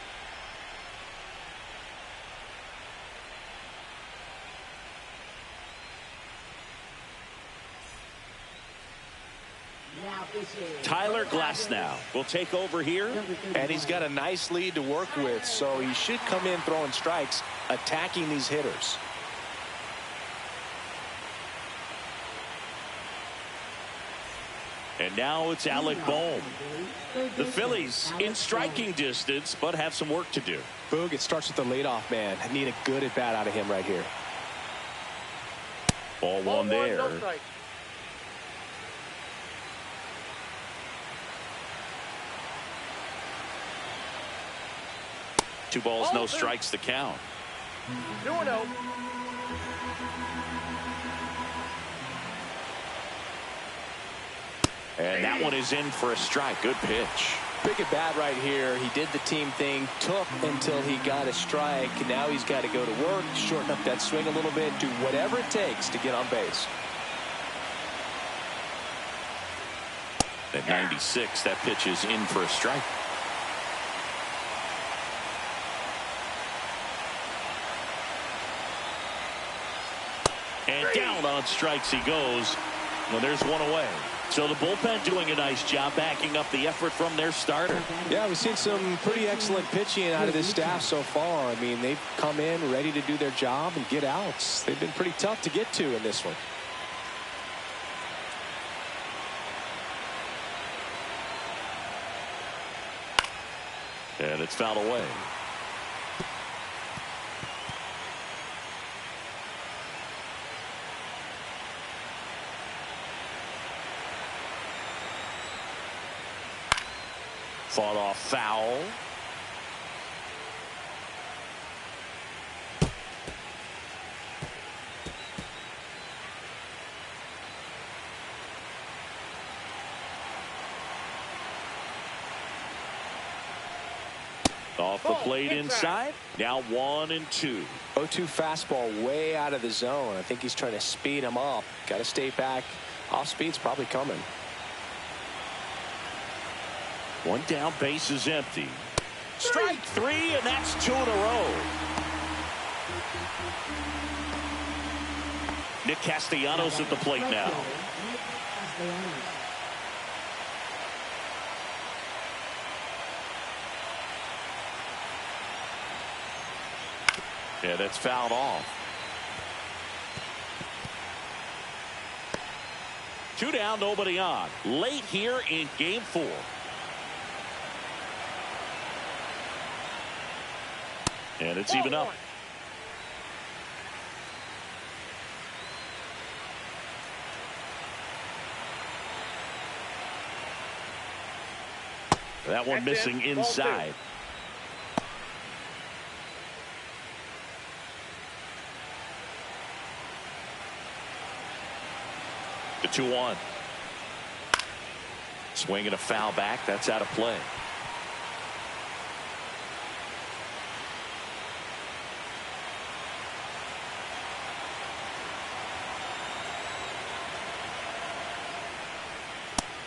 A: Tyler Glasnow will take over here.
B: And he's got a nice lead to work with, so he should come in throwing strikes, attacking these hitters.
A: And now it's Alec Bohm. The Phillies in striking distance, but have some work to do.
B: Boog, it starts with the leadoff man. I need a good at bat out of him right here.
A: Ball 1 there.
D: No strike.
A: Two balls, no strikes to count.
D: 2-0.
A: And that one is in for a strike. Good pitch.
B: Big at bat right here. He did the team thing, took until he got a strike. Now he's got to go to work, shorten up that swing a little bit, do whatever it takes to get on base.
A: At 96, that pitch is in for a strike. count on strikes he goes. Well, there's one away. So the bullpen doing a nice job backing up the effort from their starter.
B: Yeah, we've seen some pretty excellent pitching out of this staff so far. I mean, they've come in ready to do their job and get outs. They've been pretty tough to get to in this one.
A: And it's fouled away. Fought off foul. Off the plate inside. Now 1-2.
B: 0-2 fastball way out of the zone. I think he's trying to speed him up. Got to stay back. Off speed's probably coming.
A: One down, base is empty. Strike 3, and that's 2 in a row. Nick Castellanos at the plate now. Yeah, that's fouled off. 2 down, nobody on. Late here in game 4. And it's even up. That one missing inside. The 2-1. Swinging a foul back. That's out of play.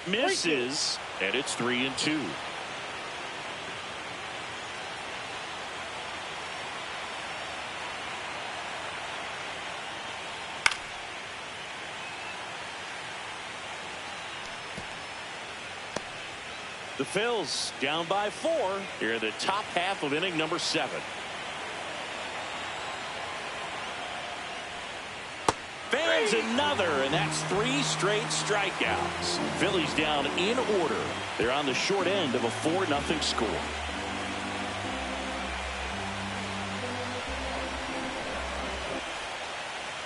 A: Misses, and it's 3-2. The Phillies down by 4 here in the top half of inning number 7. Fans another, and that's 3 straight strikeouts. Phillies down in order. They're on the short end of a 4-0 score.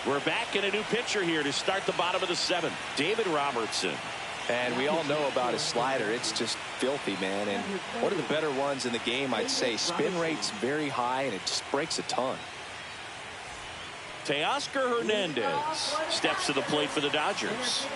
A: We're back in a new pitcher here to start the bottom of the 7th. David Robertson.
B: And we all know about his slider. It's just filthy, man. And one of the better ones in the game, I'd say. Spin rate's very high, and it just breaks a ton.
A: Teoscar Hernandez steps to the plate for the Dodgers.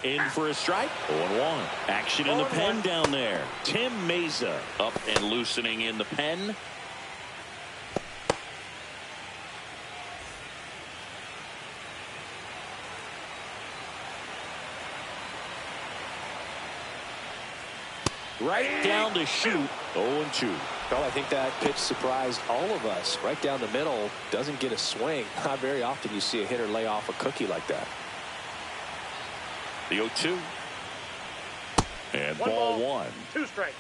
A: In for a strike. 0-1. Action in the pen down there. Tim Meza up and loosening in the pen. Right down to shoot. 0-2.
B: Well, I think that pitch surprised all of us. Right down the middle. Doesn't get a swing. Not very often you see a hitter lay off a cookie like that.
A: The 0-2. And ball 1.
D: 2 strikes.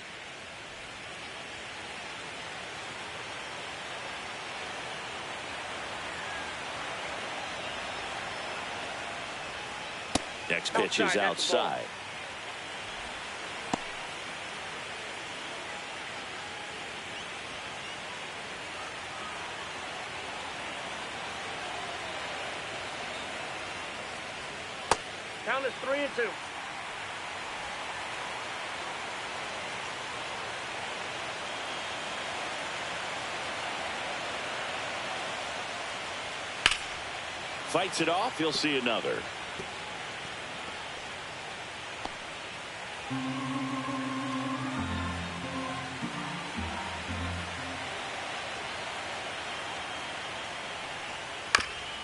A: Next pitch is outside.
D: Count is 3-2.
A: Fights it off. You'll see another.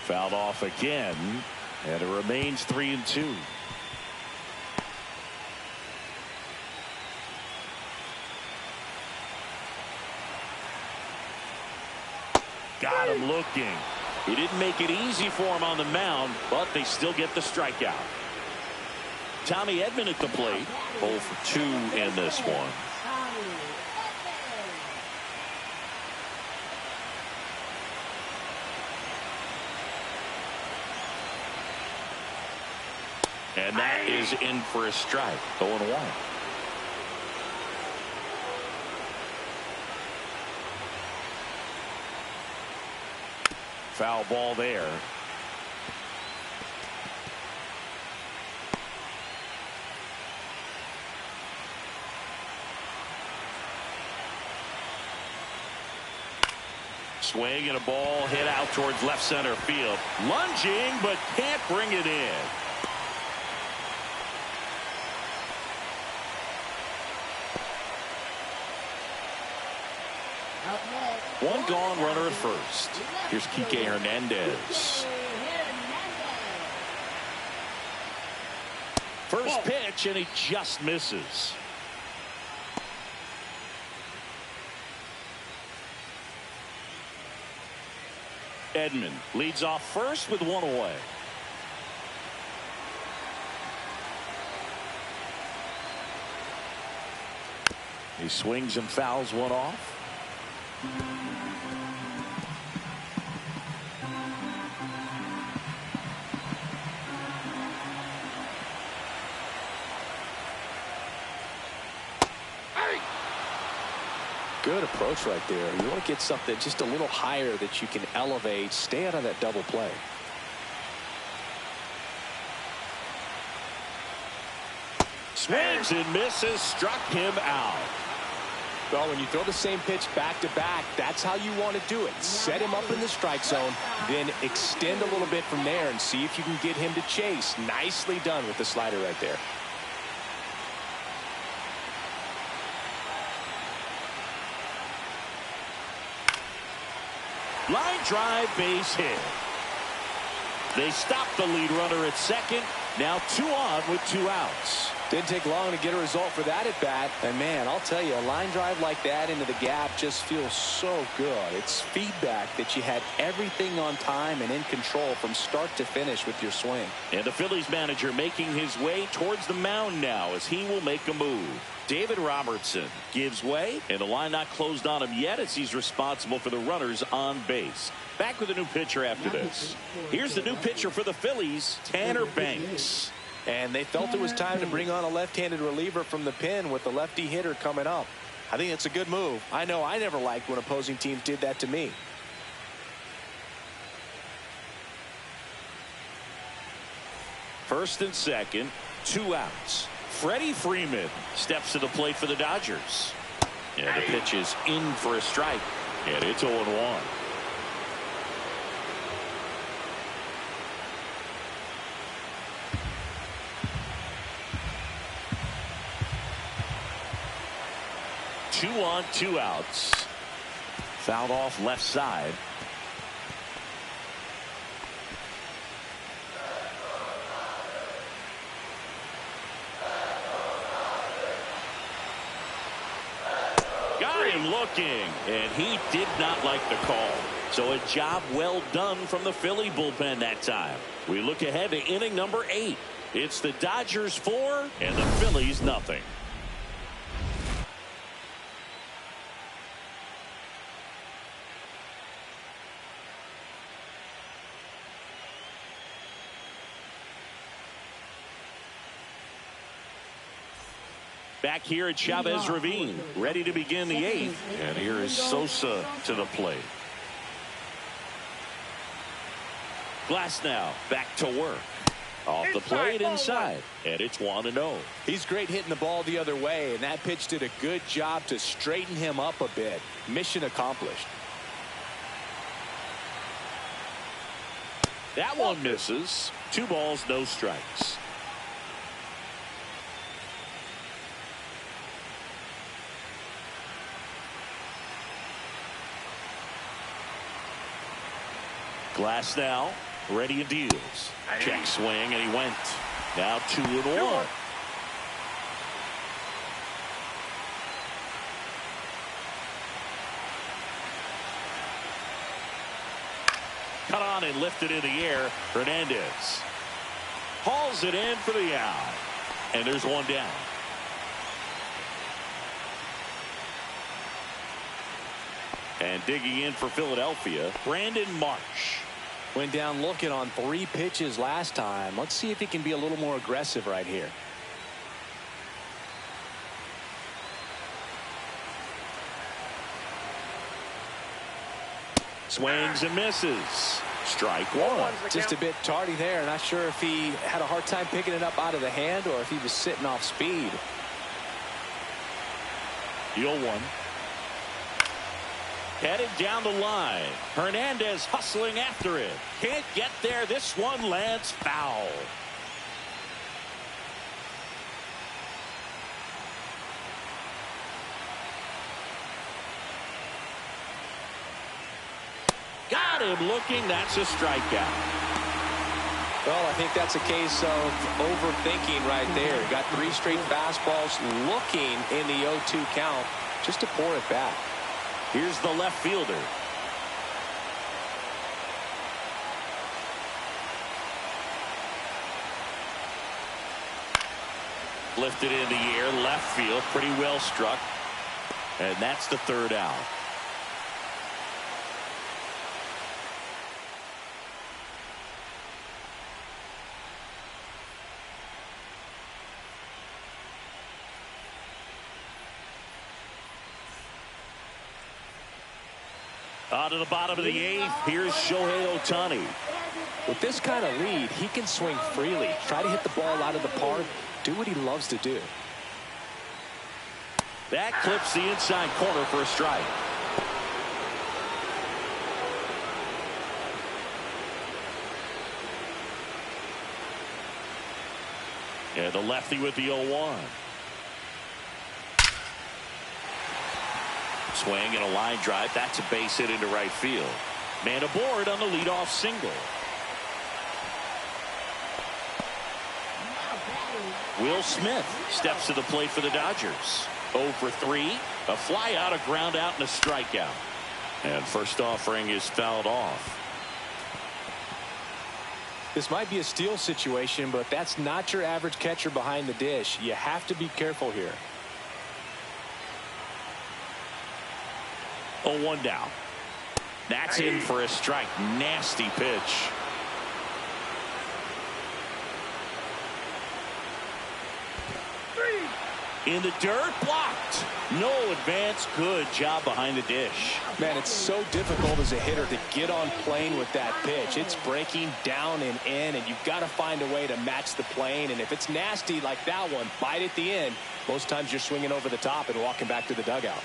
A: Fouled off again, and it remains 3-2. got him looking. He didn't make it easy for him on the mound, but they still get the strikeout. Tommy Edman at the plate. 0 for 2 in this one. And that is in for a strike. 0-1. Foul ball there. Swing and a ball hit out towards left center field. Lunging, but can't bring it in. One gone, runner at first. Here's Kike Hernandez. First pitch, and he just misses. Edman leads off first with one away. He swings and fouls one off.
B: Good approach right there. You want to get something just a little higher that you can elevate. Stay out of that double play.
A: Swings and misses. Struck him out.
B: Well, when you throw the same pitch back to back, that's how you want to do it. Set him up in the strike zone, then extend a little bit from there and see if you can get him to chase. Nicely done with the slider right there.
A: Line drive, base hit. They stop the lead runner at second. Now 2 on with 2 outs.
B: Didn't take long to get a result for that at bat. And man, I'll tell you, a line drive like that into the gap just feels so good. It's feedback that you had everything on time and in control from start to finish with your swing.
A: And the Phillies manager making his way towards the mound now as he will make a move. David Robertson gives way, and the line not closed on him yet as he's responsible for the runners on base. Back with a new pitcher after this. Here's the new pitcher for the Phillies, Tanner Banks.
B: And they felt it was time to bring on a left-handed reliever from the pen with the lefty hitter coming up. I think it's a good move. I know I never liked when opposing teams did that to me.
A: First and second, 2 outs. Freddie Freeman steps to the plate for the Dodgers. And the pitch is in for a strike. And it's 0-1. Two on, 2 outs. Fouled off left side. Got him looking, and he did not like the call. So a job well done from the Philly bullpen that time. We look ahead to inning number 8. It's the Dodgers 4 and the Phillies nothing. Back here at Chavez Ravine, ready to begin the 8th. And here is Sosa to the plate. Glass now back to work. Off the plate inside. And it's 1-0.
B: He's great hitting the ball the other way, and that pitch did a good job to straighten him up a bit. Mission accomplished.
A: That one misses. 2 balls, no strikes. Glass now, ready and deals. Check swing, and he went. Now 2-1. Cut on and lifted in the air. Hernandez hauls it in for the out. And there's one down. And digging in for Philadelphia, Brandon Marsh.
B: Went down looking on 3 pitches last time. Let's see if he can be a little more aggressive right here.
A: Swings and misses. Strike one.
B: Just a bit tardy there. Not sure if he had a hard time picking it up out of the hand or if he was sitting off speed.
A: The 0-1. Headed down the line. Hernandez hustling after it. Can't get there. This one lands foul. Got him looking. That's a strikeout.
B: Well, I think that's a case of overthinking right there. Got 3 straight fastballs looking in the 0-2 count just to pour it back.
A: Here's the left fielder. Lifted in the air, left field, pretty well struck. And that's the 3rd out. On to the bottom of the 8th. Here's Shohei Ohtani.
B: With this kind of lead, he can swing freely, try to hit the ball out of the park, do what he loves to do.
A: That clips the inside corner for a strike. And the lefty with the 0-1. Swing and a line drive. That's a base hit into right field. Man aboard on the leadoff single. Will Smith steps to the plate for the Dodgers. 0 for 3. A fly out, a ground out, and a strikeout. And first offering is fouled off.
B: This might be a steal situation, but that's not your average catcher behind the dish. You have to be careful here.
A: 0-1 down. That's in for a strike. Nasty pitch. In the dirt, blocked. No advance. Good job behind the dish.
B: Man, it's so difficult as a hitter to get on plane with that pitch. It's breaking down and in, and you've got to find a way to match the plane. And if it's nasty like that one, bite at the end. Most times you're swinging over the top and walking back to the dugout.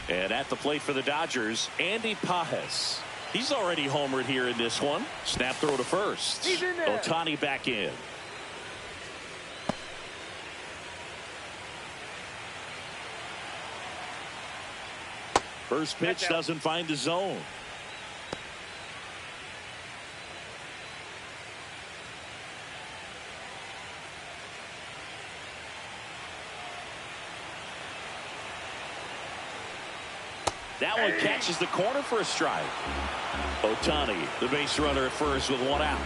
A: And at the plate for the Dodgers, Andy Pajes. He's already homered here in this one. Snap throw to first.
D: He's in there.
A: Ohtani back in. First pitch doesn't find the zone. That one catches the corner for a strike. Ohtani, the base runner at first with 1 out.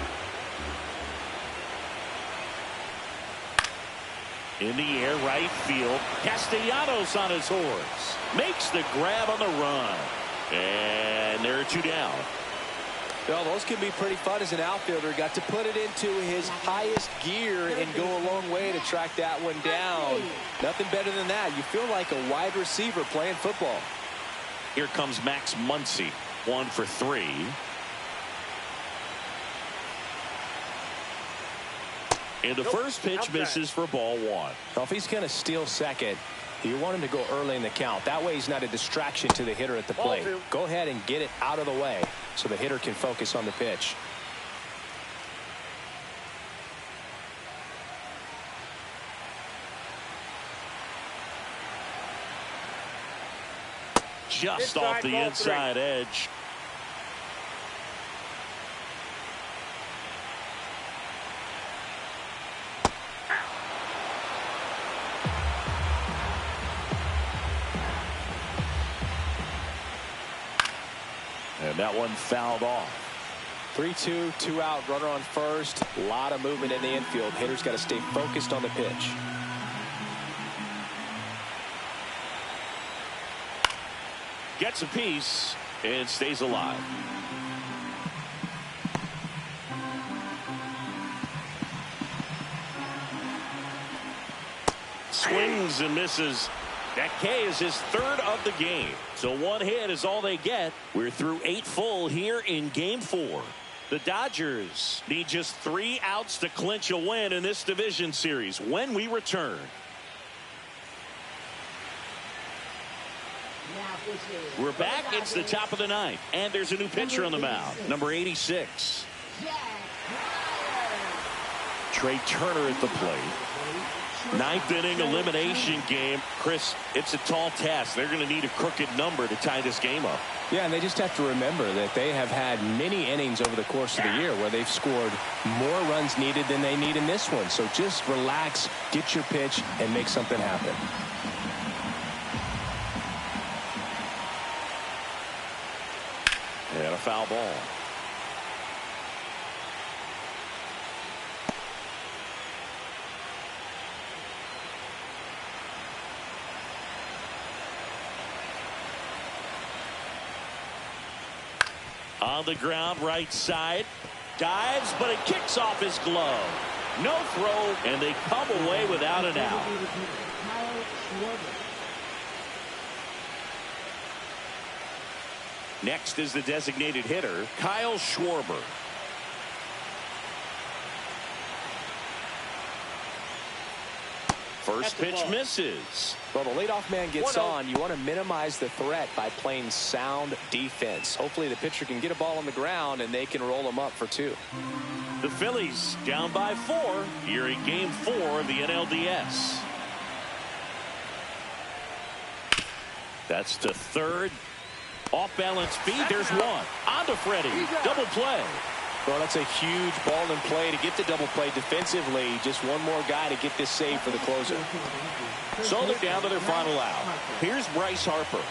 A: In the air, right field. Castellanos on his horse. Makes the grab on the run. And there are 2 down.
B: Well, those can be pretty fun as an outfielder. Got to put it into his highest gear and go a long way to track that one down. Nothing better than that. You feel like a wide receiver playing football.
A: Here comes Max Muncy. 1 for 3. And the first pitch misses for ball 1.
B: Well, if he's going to steal second, you want him to go early in the count. That way he's not a distraction to the hitter at the plate. Go ahead and get it out of the way so the hitter can focus on the pitch.
A: Just off the inside edge. That one fouled off.
B: 3-2, 2 out, runner on first. A lot of movement in the infield. Hitter's got to stay focused on the pitch.
A: Gets a piece and stays alive. Swings and misses. That K is his third of the game. So one hit is all they get. We're through 8 full here in game 4. The Dodgers need just 3 outs to clinch a win in this division series when we return. We're back. It's the top of the 9th. And there's a new pitcher on the mound. Number 86. Trey Turner at the plate. 9th inning elimination game. Chris, it's a tall task. They're going to need a crooked number to tie this game up.
B: Yeah, and they just have to remember that they have had many innings over the course of the year where they've scored more runs needed than they need in this one. So just relax, get your pitch, and make something happen.
A: And a foul ball. On the ground, right side. Dives, but it kicks off his glove. No throw, and they come away without an out. Next is the designated hitter, Kyle Schwarber. First pitch misses.
B: Well, the leadoff man gets on. You want to minimize the threat by playing sound defense. Hopefully the pitcher can get a ball on the ground and they can roll him up for 2.
A: The Phillies down by 4 here in game 4 of the NLDS. That's to third. Off balance feed. There's one. On to Freddie. Double play.
B: Well, that's a huge ball in play to get the double play defensively. Just one more guy to get this save for the closer.
A: So they're down to their final out. Here's Bryce Harper.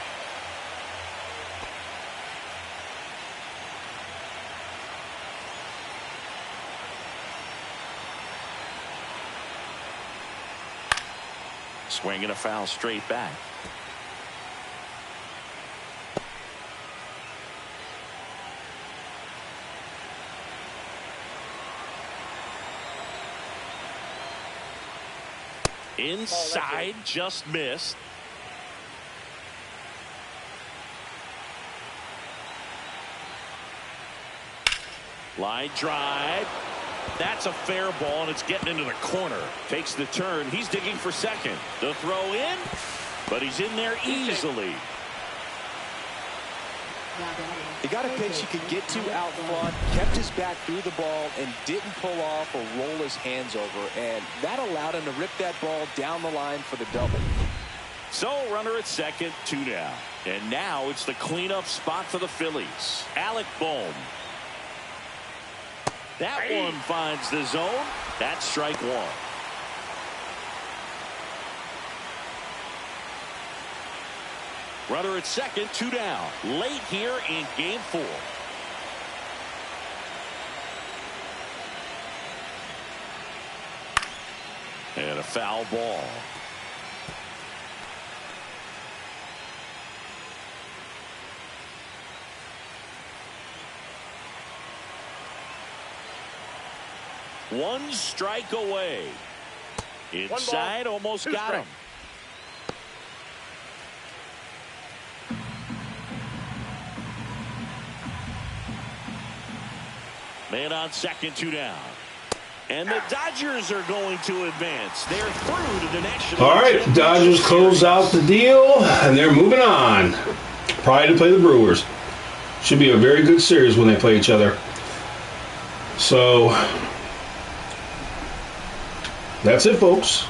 A: Swinging a foul straight back. Inside, just missed. Line drive. That's a fair ball, and it's getting into the corner. Takes the turn. He's digging for second. The throw in, but he's in there easily.
B: He got a pitch he could get to out front, kept his back through the ball, and didn't pull off or roll his hands over. And that allowed him to rip that ball down the line for the double.
A: So runner at second, 2 down. And now it's the cleanup spot for the Phillies. Alec Bohm. That one finds the zone. That's strike 1. Runner at second, 2 down. Late here in game 4. And a foul ball. One strike away. Inside, almost got him. Man on second, 2 down. And the Dodgers are going to advance. They're through to the National.
C: All right, Dodgers close out the deal, and they're moving on. Probably to play the Brewers. Should be a very good series when they play each other. So, that's it, folks.